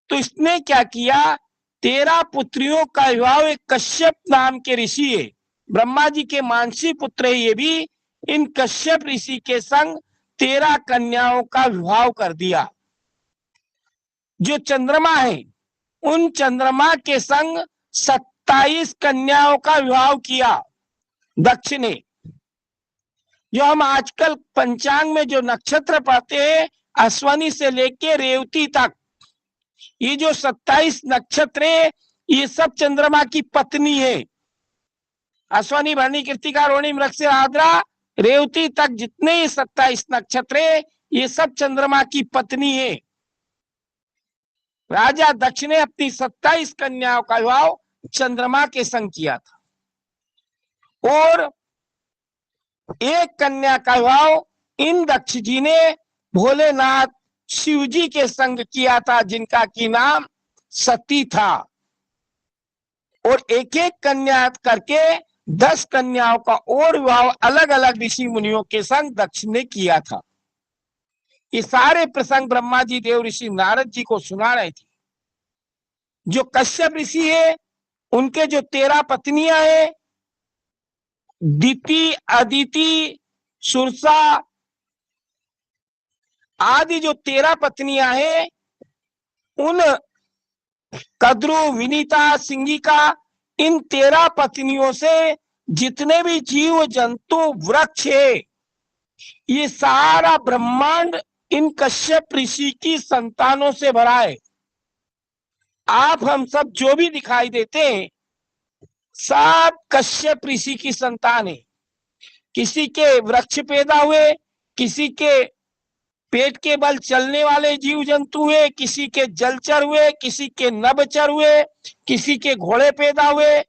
तो इसने क्या किया, 13 पुत्रियों का विवाह एक कश्यप नाम के ऋषि है, ब्रह्मा जी के मानसी पुत्र है ये भी, इन कश्यप ऋषि के संग 13 कन्याओं का विवाह कर दिया। जो चंद्रमा है, उन चंद्रमा के संग 27 कन्याओं का विवाह किया दक्ष ने। जो हम आजकल पंचांग में जो नक्षत्र पढ़ते हैं, अश्वनी से लेके रेवती तक, ये जो 27 नक्षत्र है, ये सब चंद्रमा की पत्नी है। अश्वनी, भरणी, कृत्तिका, रोहिणी, मृगशिरा, आद्रा, रेवती तक जितने 27 नक्षत्र है, ये सब चंद्रमा की पत्नी है। राजा दक्ष ने अपनी 27 कन्याओं का विवाह चंद्रमा के संग किया था, और एक कन्या का विवाह इन दक्ष जी ने भोलेनाथ शिव जी के संग किया था, जिनका की नाम सती था। और एक एक कन्या करके 10 कन्याओं का और विवाह अलग अलग ऋषि मुनियों के संग दक्ष ने किया था। ये सारे प्रसंग ब्रह्मा जी देव ऋषि नारद जी को सुना रहे थे। जो कश्यप ऋषि है, उनके जो 13 पत्नियां हैं, दिति, अदिति, सुरसा आदि जो 13 पत्नियां हैं, उन कद्रु, विनीता, सिंगिका, इन 13 पत्नियों से जितने भी जीव जंतु वृक्ष है, ये सारा ब्रह्मांड इन कश्यप ऋषि की संतानों से भरा है। आप हम सब जो भी दिखाई देते हैं, सब कश्यप ऋषि की संतान है। किसी के वृक्ष पैदा हुए, किसी के पेट के बल चलने वाले जीव जंतु हुए, किसी के जलचर हुए, किसी के नभचर हुए, किसी के घोड़े पैदा हुए।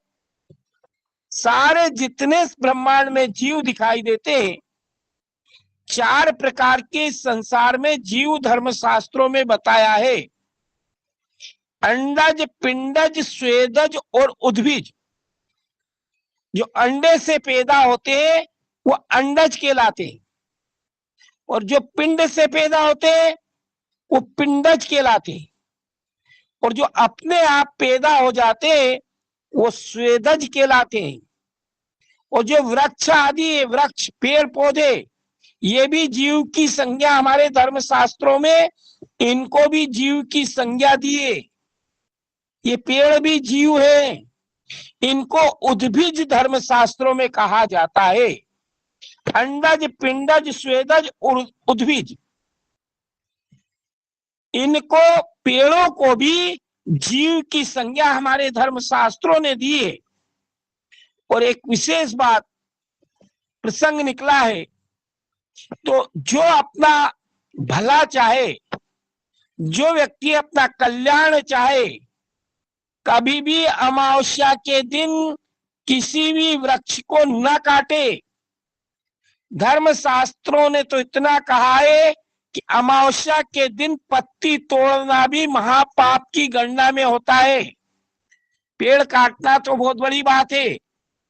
सारे जितने ब्रह्मांड में जीव दिखाई देते हैं, 4 प्रकार के संसार में जीव धर्म शास्त्रों में बताया है। अंडज, पिंडज, स्वेदज और उद्भिज। जो अंडे से पैदा होते हैं वो अंडज कहलाते हैं, और जो पिंड से पैदा होते हैं वो पिंडज कहलाते हैं, और जो अपने आप पैदा हो जाते हैं वो स्वेदज कहलाते हैं। और जो वृक्ष आदि, वृक्ष, पेड़ पौधे, ये भी जीव की संज्ञा हमारे धर्म शास्त्रों में, इनको भी जीव की संज्ञा दिए। ये पेड़ भी जीव है, इनको उद्भिज धर्म शास्त्रों में कहा जाता है। अंडज, पिंडज, स्वेदज और उद्भिज, इनको पेड़ों को भी जीव की संज्ञा हमारे धर्म शास्त्रों ने दी है। और एक विशेष बात, प्रसंग निकला है, तो जो अपना भला चाहे, जो व्यक्ति अपना कल्याण चाहे, कभी भी अमावस्या के दिन किसी भी वृक्ष को न काटे। धर्म शास्त्रों ने तो इतना कहा है कि अमावस्या के दिन पत्ती तोड़ना भी महापाप की गणना में होता है। पेड़ काटना तो बहुत बड़ी बात है,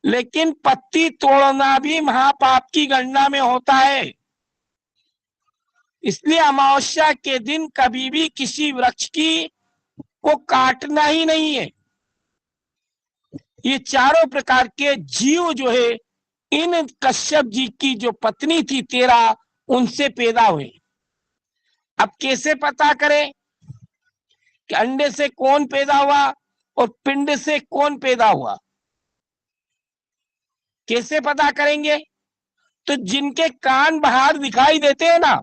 लेकिन पत्ती तोड़ना भी महापाप की गणना में होता है। इसलिए अमावस्या के दिन कभी भी किसी वृक्ष की को काटना ही नहीं है। ये चारों प्रकार के जीव जो है, इन कश्यप जी की जो पत्नी थी 13, उनसे पैदा हुए। अब कैसे पता करें कि अंडे से कौन पैदा हुआ और पिंड से कौन पैदा हुआ? कैसे पता करेंगे? तो जिनके कान बाहर दिखाई देते हैं ना,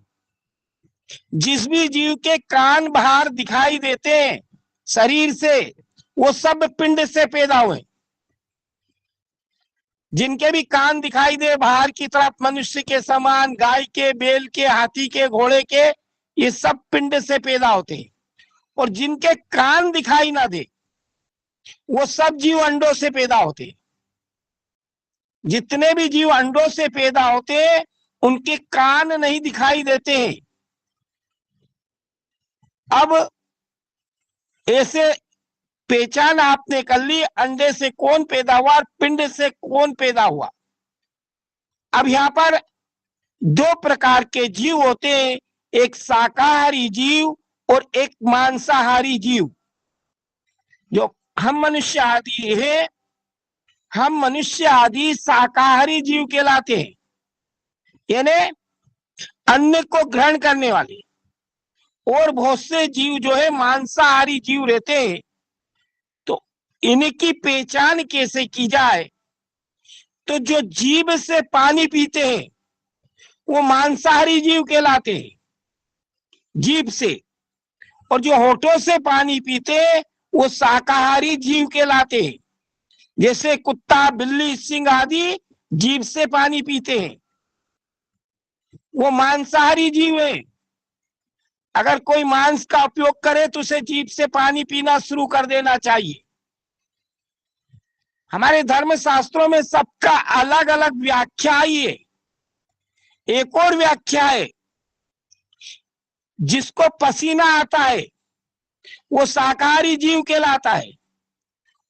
जिस भी जीव के कान बाहर दिखाई देते हैं शरीर से, वो सब पिंड से पैदा हुए। जिनके भी कान दिखाई दे बाहर की तरफ, मनुष्य के समान, गाय के, बैल के, हाथी के, घोड़े के, ये सब पिंड से पैदा होते हैं। और जिनके कान दिखाई ना दे, वो सब जीव अंडों से पैदा होते हैं। जितने भी जीव अंडों से पैदा होते हैं, उनके कान नहीं दिखाई देते हैं। अब ऐसे पहचान आपने कर ली, अंडे से कौन पैदा हुआ और पिंड से कौन पैदा हुआ। अब यहाँ पर दो प्रकार के जीव होते हैं, एक शाकाहारी जीव और एक मांसाहारी जीव। जो हम मनुष्य आदि है, हम मनुष्य आदि शाकाहारी जीव कहलाते हैं, यानी अन्न को ग्रहण करने वाले। और बहुत से जीव जो है मांसाहारी जीव रहते हैं। तो इनकी पहचान कैसे की जाए? तो जो जीभ से पानी पीते हैं वो मांसाहारी जीव कहलाते हैं, जीभ से। और जो होठों से पानी पीते हैं वो शाकाहारी जीव कहलाते हैं। जैसे कुत्ता, बिल्ली, सिंह आदि जीभ से पानी पीते हैं, वो मांसाहारी जीव है। अगर कोई मांस का उपयोग करे तो उसे जीभ से पानी पीना शुरू कर देना चाहिए। हमारे धर्म शास्त्रों में सबका अलग अलग व्याख्या ही है। एक और व्याख्या है, जिसको पसीना आता है वो शाकाहारी जीव कहलाता है,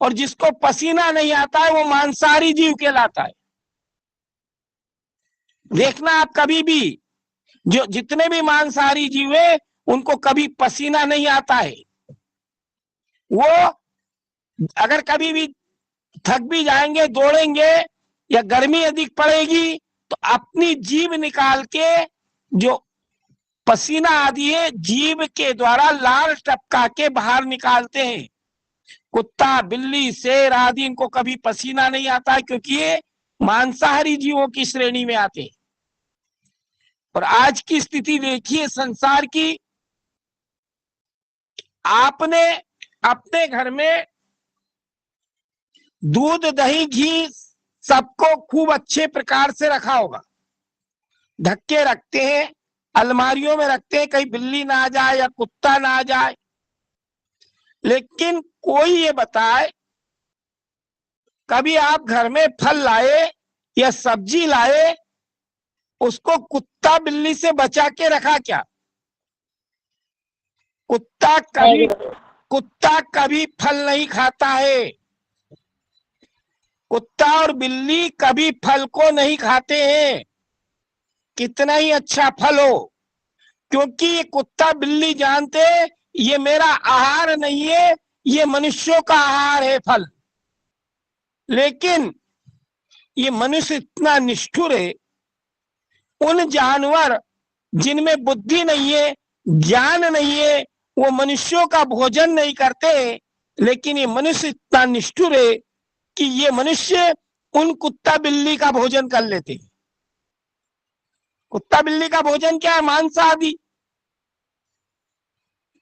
और जिसको पसीना नहीं आता है वो मांसाहारी जीव कहलाता है। देखना आप कभी भी, जो जितने भी मांसाहारी जीव है उनको कभी पसीना नहीं आता है। वो अगर कभी भी थक भी जाएंगे, दौड़ेंगे या गर्मी अधिक पड़ेगी, तो अपनी जीभ निकाल के जो पसीना आदि है जीभ के द्वारा लाल टपका के बाहर निकालते हैं। कुत्ता, बिल्ली, शेर आदि, इनको कभी पसीना नहीं आता है, क्योंकि ये मांसाहारी जीवों की श्रेणी में आते हैं। और आज की स्थिति देखिए संसार की, आपने अपने घर में दूध, दही, घी सबको खूब अच्छे प्रकार से रखा होगा। ढक के रखते हैं, अलमारियों में रखते हैं, कहीं बिल्ली ना आ जाए या कुत्ता ना आ जाए। लेकिन कोई ये बताए, कभी आप घर में फल लाए या सब्जी लाए, उसको कुत्ता बिल्ली से बचा के रखा क्या? कुत्ता कभी फल नहीं खाता है। कुत्ता और बिल्ली कभी फल को नहीं खाते हैं, कितना ही अच्छा फल हो, क्योंकि ये कुत्ता बिल्ली जानते हैं ये मेरा आहार नहीं है, ये मनुष्यों का आहार है फल। लेकिन ये मनुष्य इतना निष्ठुर है, उन जानवर जिनमें बुद्धि नहीं है, ज्ञान नहीं है, वो मनुष्यों का भोजन नहीं करते। लेकिन ये मनुष्य इतना निष्ठुर है कि ये मनुष्य उन कुत्ता बिल्ली का भोजन कर लेते हैं। कुत्ता बिल्ली का भोजन क्या है? मांस आदि।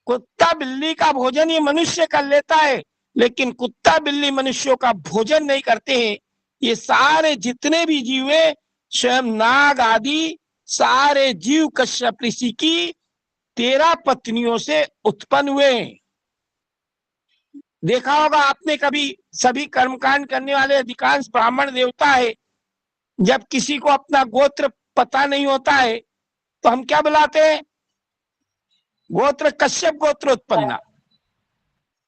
कुत्ता बिल्ली का भोजन ये मनुष्य कर लेता है, लेकिन कुत्ता बिल्ली मनुष्यों का भोजन नहीं करते हैं। ये सारे जितने भी जीव है, स्वयं नाग आदि सारे जीव कश्यप ऋषि की 13 पत्नियों से उत्पन्न हुए हैं। देखा होगा आपने कभी, सभी कर्मकांड करने वाले अधिकांश ब्राह्मण देवता है, जब किसी को अपना गोत्र पता नहीं होता है तो हम क्या बुलाते हैं? गोत्र कश्यप गोत्र उत्पन्ना,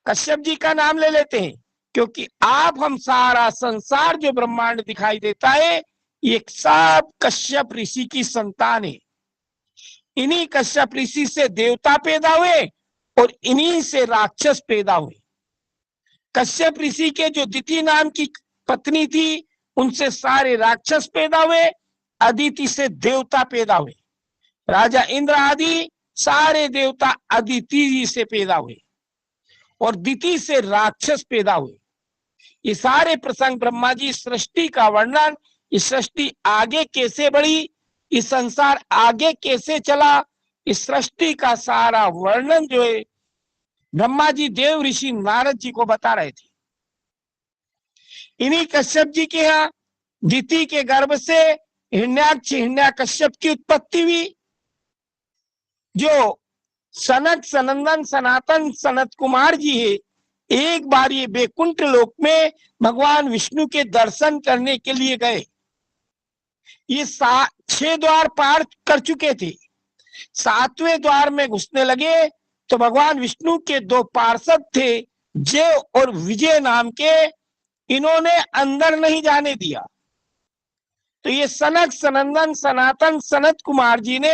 कश्यप जी का नाम ले लेते हैं, क्योंकि आप हम सारा संसार जो ब्रह्मांड दिखाई देता है ये सब कश्यप ऋषि की संतान है। इन्हीं कश्यप ऋषि से देवता पैदा हुए और इन्हीं से राक्षस पैदा हुए। कश्यप ऋषि के जो दिति नाम की पत्नी थी उनसे सारे राक्षस पैदा हुए, अदिति से देवता पैदा हुए। राजा इंद्र आदि सारे देवता अदिति जी से पैदा हुए और दिति से राक्षस पैदा हुए। ये सारे प्रसंग ब्रह्मा जी सृष्टि का वर्णन, इस सृष्टि आगे कैसे बढ़ी, इस संसार आगे कैसे चला, इस सृष्टि का सारा वर्णन जो है ब्रह्मा जी देव ऋषि नारद जी को बता रहे थे। इन्हीं कश्यप जी के यहाँ दिति के गर्भ से हिरण्याक्ष हिरण्याकश्यप की उत्पत्ति हुई। जो सनक सनंदन सनातन सनत कुमार जी है, एक बार ये बैकुंठ लोक में भगवान विष्णु के दर्शन करने के लिए गए। ये 6 द्वार पार कर चुके थे। 7वें द्वार में घुसने लगे तो भगवान विष्णु के 2 पार्षद थे, जय और विजय नाम के, इन्होंने अंदर नहीं जाने दिया। तो ये सनक सनंदन सनातन सनत कुमार जी ने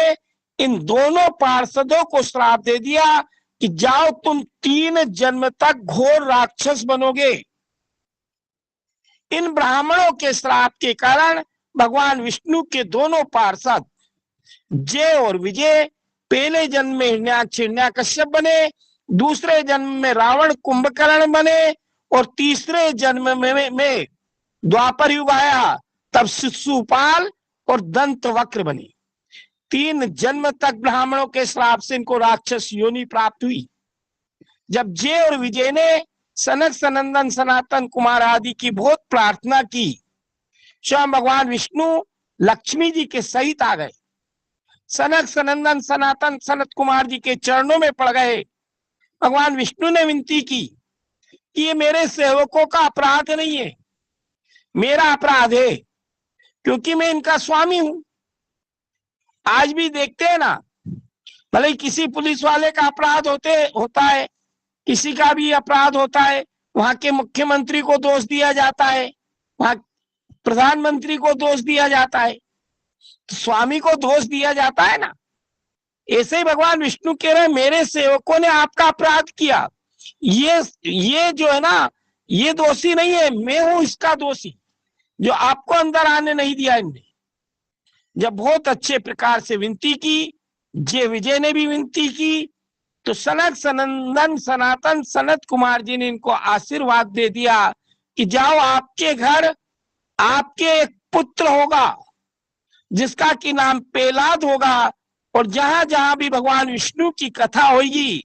इन दोनों पार्षदों को श्राप दे दिया कि जाओ तुम 3 जन्म तक घोर राक्षस बनोगे। इन ब्राह्मणों के श्राप के कारण भगवान विष्णु के दोनों पार्षद जय और विजय पहले जन्म में हिरण्याक्ष हिरण्याकश्यप बने, दूसरे जन्म में रावण कुंभकर्ण बने और तीसरे जन्म में द्वापर युग आया तब शिशुपाल और दंत वक्र बने। 3 जन्म तक ब्राह्मणों के श्राप से इनको राक्षस योनि प्राप्त हुई। जब जय और विजय ने सनक सनंदन सनातन कुमार आदि की बहुत प्रार्थना की, स्वयं भगवान विष्णु लक्ष्मी जी के सहित आ गए। सनक सनंदन सनातन सनत कुमार जी के चरणों में पड़ गए। भगवान विष्णु ने विनती की कि ये मेरे सेवकों का अपराध नहीं है, मेरा अपराध है, क्योंकि मैं इनका स्वामी हूं। आज भी देखते हैं ना, भले किसी पुलिस वाले का अपराध होता है, किसी का भी अपराध होता है, वहां के मुख्यमंत्री को दोष दिया जाता है, वहां प्रधानमंत्री को दोष दिया जाता है, तो स्वामी को दोष दिया जाता है ना। ऐसे ही भगवान विष्णु कह रहे मेरे सेवकों ने आपका अपराध किया, ये जो है ना, ये दोषी नहीं है, मैं हूं इसका दोषी, जो आपको अंदर आने नहीं दिया इनने। जब बहुत अच्छे प्रकार से विनती की, जय विजय ने भी विनती की, तो सनक सनंदन सनातन सनत कुमार जी ने इनको आशीर्वाद दे दिया कि जाओ आपके घर आपके एक पुत्र होगा जिसका कि नाम पेलाद होगा, और जहां जहां भी भगवान विष्णु की कथा होगी,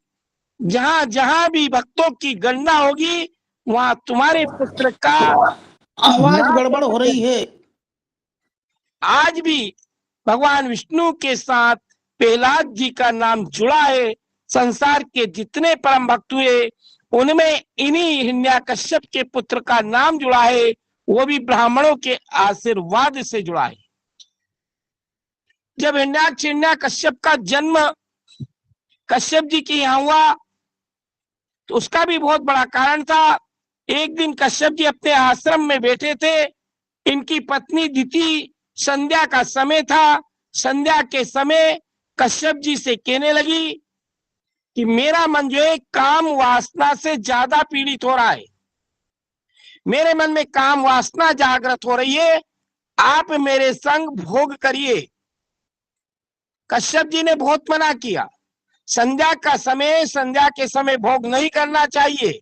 जहां जहां भी भक्तों की गणना होगी, वहां तुम्हारे पुत्र का आवाज गड़बड़ हो रही है। आज भी भगवान विष्णु के साथ प्रहलाद जी का नाम जुड़ा है। संसार के जितने परम भक्त हुए उनमें इन्हीं हिरण्याकश्यप के पुत्र का नाम जुड़ा है, वो भी ब्राह्मणों के आशीर्वाद से जुड़ा है। जब हिरण्याकश्यप का जन्म कश्यप जी के यहाँ हुआ तो उसका भी बहुत बड़ा कारण था। एक दिन कश्यप जी अपने आश्रम में बैठे थे, इनकी पत्नी दिति, संध्या का समय था। संध्या के समय कश्यप जी से कहने लगी कि मेरा मन जो है काम वासना से ज्यादा पीड़ित हो रहा है, मेरे मन में काम वासना जागृत हो रही है, आप मेरे संग भोग करिए। कश्यप जी ने बहुत मना किया, संध्या के समय भोग नहीं करना चाहिए,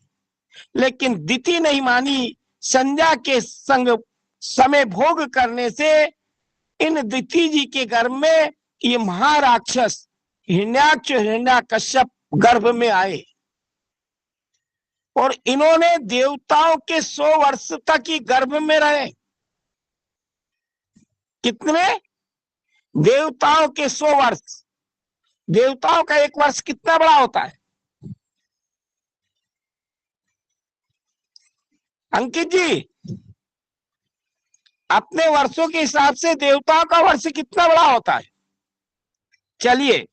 लेकिन दिति नहीं मानी। संध्या के संग समय भोग करने से इन दिति जी के गर्भ में ये महाराक्षस हिरण्याक्ष हिरण्याकश्यप गर्भ में आए और इन्होंने देवताओं के 100 वर्ष तक ही गर्भ में रहे। कितने? देवताओं के 100 वर्ष। देवताओं का 1 वर्ष कितना बड़ा होता है? अंकित जी, अपने वर्षों के हिसाब से देवताओं का वर्ष कितना बड़ा होता है? चलिए,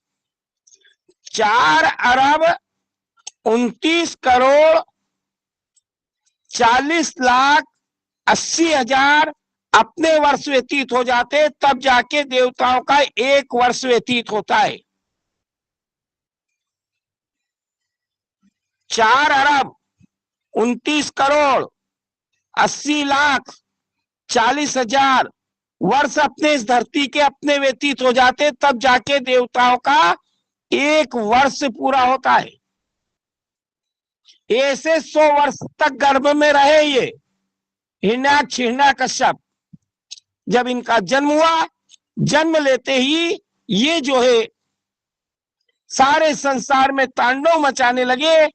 4,40,40,80,000 अपने वर्ष व्यतीत हो जाते, तब जाके देवताओं का एक वर्ष व्यतीत होता है। 4,29,80,40,000 वर्ष अपने इस धरती के अपने व्यतीत हो जाते, तब जाके देवताओं का एक वर्ष पूरा होता है। ऐसे 100 वर्ष तक गर्भ में रहे ये हिरण्याक्ष हिरण्यकश्यप। जब इनका जन्म हुआ, जन्म लेते ही ये जो है सारे संसार में तांडव मचाने लगे।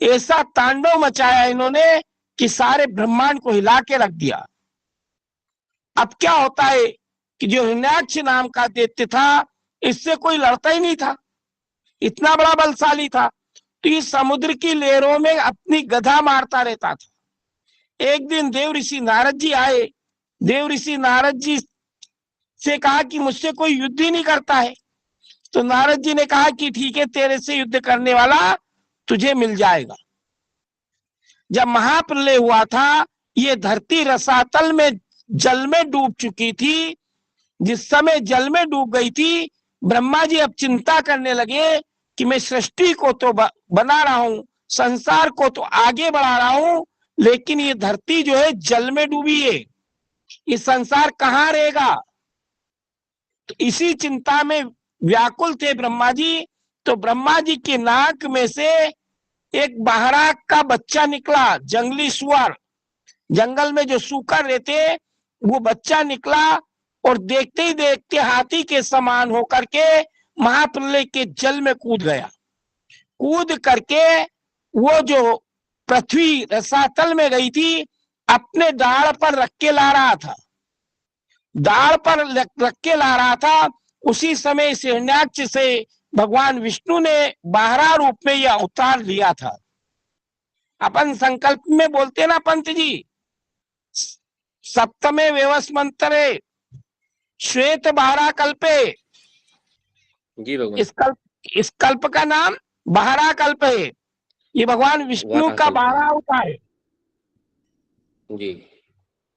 ऐसा तांडव मचाया इन्होंने कि सारे ब्रह्मांड को हिला के रख दिया। अब क्या होता है कि जो हिरण्याक्ष नाम का दैत्य था, इससे कोई लड़ता ही नहीं था, इतना बड़ा बलशाली था। तो ये समुद्र की लहरों में अपनी गधा मारता रहता था। एक दिन देव ऋषि नारद जी आए। देव ऋषि नारद जी से कहा कि मुझसे कोई युद्ध ही नहीं करता है। तो नारद जी ने कहा कि ठीक है, तेरे से युद्ध करने वाला तुझे मिल जाएगा। जब महाप्रलय हुआ था, ये धरती रसातल में जल में डूब चुकी थी। जिस समय जल में डूब गई थी, ब्रह्मा जी अब चिंता करने लगे कि मैं सृष्टि को तो बना रहा हूं, संसार को तो आगे बढ़ा रहा हूं, लेकिन ये धरती जो है जल में डूबी है, ये संसार कहाँ रहेगा। तो इसी चिंता में व्याकुल थे ब्रह्मा जी। तो ब्रह्मा जी के नाक में से एक बहरा का बच्चा निकला, जंगली सुअर, जंगल में जो सूकर रहते, वो बच्चा निकला और देखते ही देखते हाथी के समान होकर के महाप्रलय के जल में कूद गया। कूद करके वो जो पृथ्वी रसातल में गई थी, अपने दाढ़ पर रख के ला रहा था, दाढ़ पर रख के ला रहा था। उसी समय इस हिरण्याक्ष से भगवान विष्णु ने बाहरा रूप में यह अवतार लिया था। अपन संकल्प में बोलते ना पंत जी, सप्तमे वेवस्मंतरे श्वेत बाहरा कल्पे। जी भगवान। इस कल्प का नाम बाहरा कल्प है। ये भगवान विष्णु का बाहरा अवतार है जी।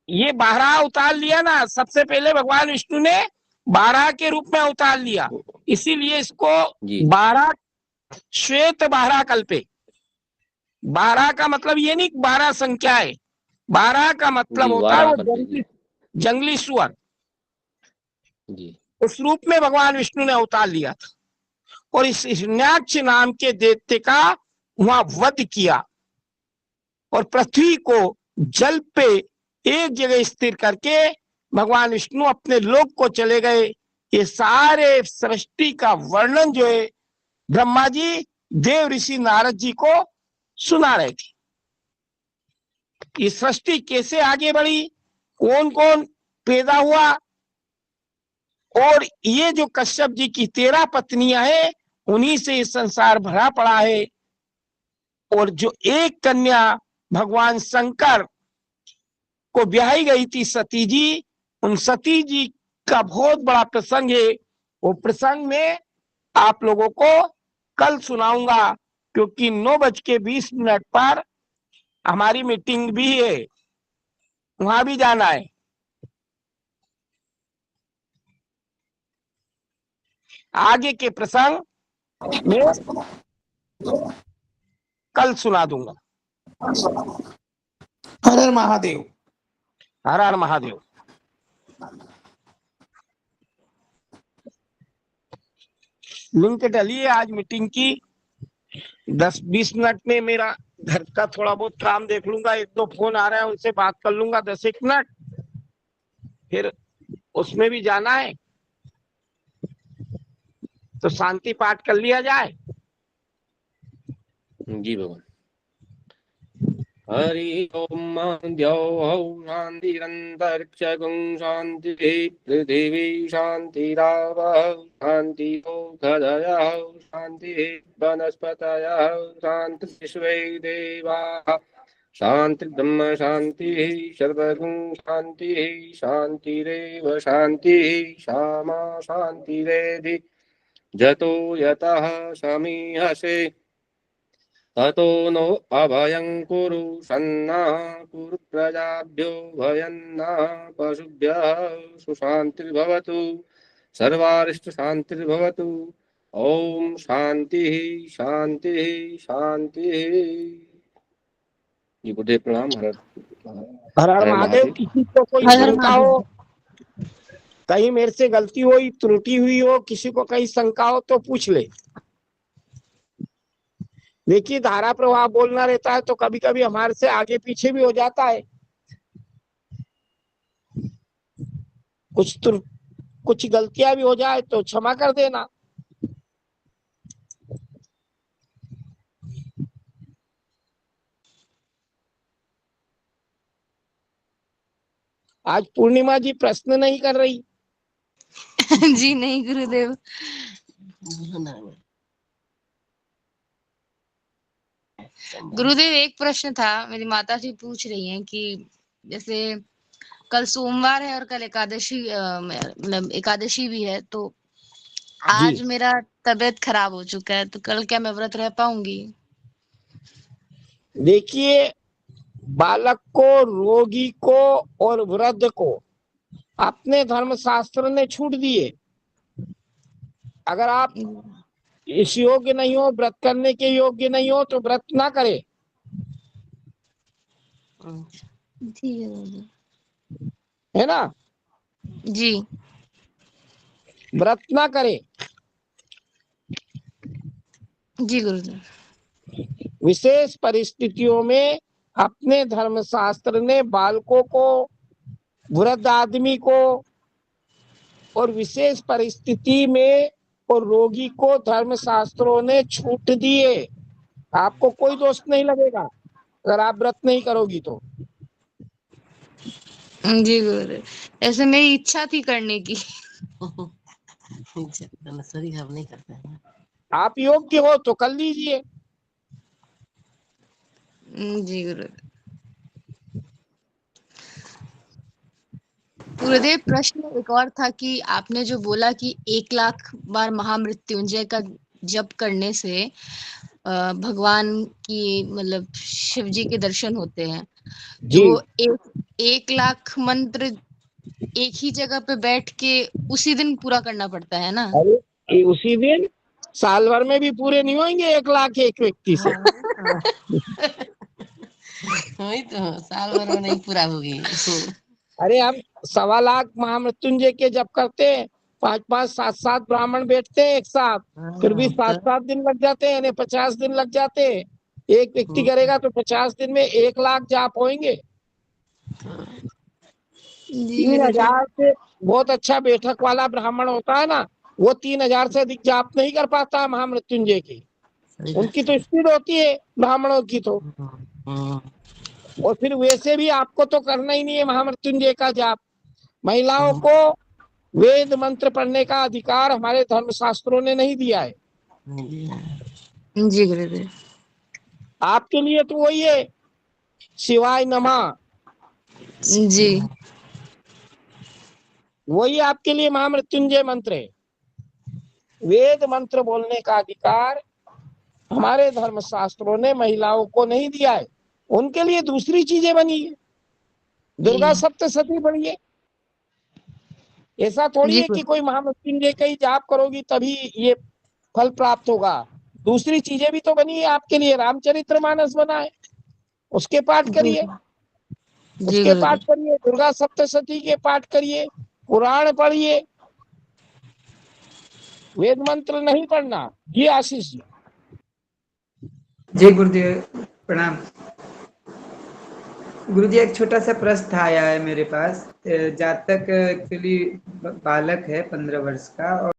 ये बारह अवतार लिया ना, सबसे पहले भगवान विष्णु ने 12 के रूप में अवतार लिया, इसीलिए इसको 12 श्वेत 12 कल्पे। 12 का मतलब ये नहीं 12 संख्या है, 12 का मतलब होता है वो जंगली सुअर। उस रूप में भगवान विष्णु ने अवतार लिया था और इस हिरण्याक्ष नाम के दैत्य का वहां वध किया और पृथ्वी को जल पे एक जगह स्थिर करके भगवान विष्णु अपने लोक को चले गए। ये सारे सृष्टि का वर्णन जो है ब्रह्मा जी देव ऋषि नारद जी को सुना रहे थे। ये सृष्टि कैसे आगे बढ़ी, कौन कौन पैदा हुआ, और ये जो कश्यप जी की 13 पत्नियां हैं, उन्हीं से ये संसार भरा पड़ा है। और जो एक कन्या भगवान शंकर को ब्याही गई थी सती जी, उन सती जी का बहुत बड़ा प्रसंग है। वो प्रसंग में आप लोगों को कल सुनाऊंगा, क्योंकि 9:20 पर हमारी मीटिंग भी है, वहां भी जाना है। आगे के प्रसंग में कल सुना दूंगा। हर हर महादेव। हर हर महादेव। लिंक डलिए आज मीटिंग की। 10-20 मिनट में मेरा घर का थोड़ा बहुत काम देख लूंगा, 1-2 फोन आ रहा है उनसे बात कर लूंगा 10-1 मिनट, फिर उसमें भी जाना है तो शांति पाठ कर लिया जाए। जी भगवान। हरि ओम द्यौः शान्तिरन्तरिक्षगं शान्तिः पृथिवी शान्तिरावः शान्तिरोषधयः शान्तिः वनस्पतयः शान्तिर्विश्वे देवाः शान्तिर्ब्रह्म शान्तिः सर्वगुण शान्तिः शान्तिरेव शान्तिः सामा शान्तिरेधि जतो यतः समीहसे ततो नो अभयं कुरु सन्नः कुरु प्रजाभ्यो भयन्नः पशुभ्यः सुशान्तिर्भवतु सर्वारिष्ट शान्तिर्भवतु ओम शांति शांति शांति। जी गुरुदेव प्रणाम। हर हर हर हर महादेव। महादेव। किसी को कोई हर हर शंका हो, कहीं मेरे से गलती हुई त्रुटि हुई हो, किसी को कहीं शंका हो तो पूछ ले। देखिए धारा प्रवाह बोलना रहता है तो कभी कभी हमारे से आगे पीछे भी हो जाता है, कुछ गलतियां भी हो जाए तो क्षमा कर देना। आज पूर्णिमा जी प्रश्न नहीं कर रही। जी नहीं गुरुदेव। गुरुदेव एक प्रश्न था, मेरी माता जी पूछ रही हैं कि जैसे कल सोमवार है और कल एकादशी मतलब एकादशी भी है, तो आज मेरा तबीयत खराब हो चुका है, तो कल क्या मैं व्रत रह पाऊंगी? देखिए बालक को, रोगी को और वृद्ध को अपने धर्म शास्त्र ने छूट दिए। अगर आप इस योग्य नहीं हो, व्रत करने के योग्य नहीं हो तो व्रत ना करे। ठीक है है ना? जी। व्रत ना करे। जी गुरुदेव। विशेष परिस्थितियों में अपने धर्म शास्त्र ने बालकों को, वृद्ध आदमी को और विशेष परिस्थिति में और रोगी को धर्म शास्त्रों ने छूट दिए। आपको कोई दोष नहीं लगेगा अगर आप व्रत नहीं करोगी तो। जी गुरुदेव, ऐसे मेरी इच्छा थी करने की। हम नहीं करते हैं। आप योग्य हो तो कर लीजिए। जी गुरुदेव। गुरुदेव प्रश्न एक और था कि आपने जो बोला कि 1 लाख बार महामृत्युंजय का जप करने से भगवान की मतलब शिव जी के दर्शन होते हैं, तो वो 1 लाख मंत्र एक ही जगह पे बैठ के उसी दिन पूरा करना पड़ता है ना? अरे उसी दिन साल भर में भी पूरे नहीं होंगे 1 लाख एक व्यक्ति से। वही तो साल भर में नहीं पूरा होगी। अरे हम 1.25 लाख महामृत्युंजय के जप करते हैं, 5-5 7-7 ब्राह्मण बैठते हैं एक साथ, फिर भी 7-7 दिन लग जाते हैं, यानी 50 दिन लग जाते हैं। एक व्यक्ति करेगा तो 50 दिन में 1 लाख जाप होंगे। 3000 से बहुत अच्छा बैठक वाला ब्राह्मण होता है ना, वो 3000 से अधिक जाप नहीं कर पाता महामृत्युंजय की। उनकी तो स्पीड होती है ब्राह्मणों की तो। और फिर वैसे भी आपको तो करना ही नहीं है महामृत्युंजय का जाप। महिलाओं को वेद मंत्र पढ़ने का अधिकार हमारे धर्म शास्त्रों ने नहीं दिया है। जी गुरुदेव। आपके लिए तो वही है शिवाय नमः। जी वही आपके लिए महामृत्युंजय मंत्र है। वेद मंत्र बोलने का अधिकार हमारे धर्म शास्त्रों ने महिलाओं को नहीं दिया है। उनके लिए दूसरी चीजें बनी है, दुर्गा सप्तशती बनी है। ऐसा थोड़ी है कि कोई महामृत्युंजय का ही जाप करोगी तभी ये फल प्राप्त होगा। दूसरी चीजें भी तो बनी है आपके लिए। रामचरितमानस बना है, उसके पाठ करिए, उसके पाठ करिए, दुर्गा सप्तशती के पाठ करिए, पुराण पढ़िए, वेद मंत्र नहीं पढ़ना। ये आशीष जी। जय गुरुदेव प्रणाम। गुरुजी एक छोटा सा प्रश्न आया है मेरे पास। जातक एक्चुअली बालक है 15 वर्ष का और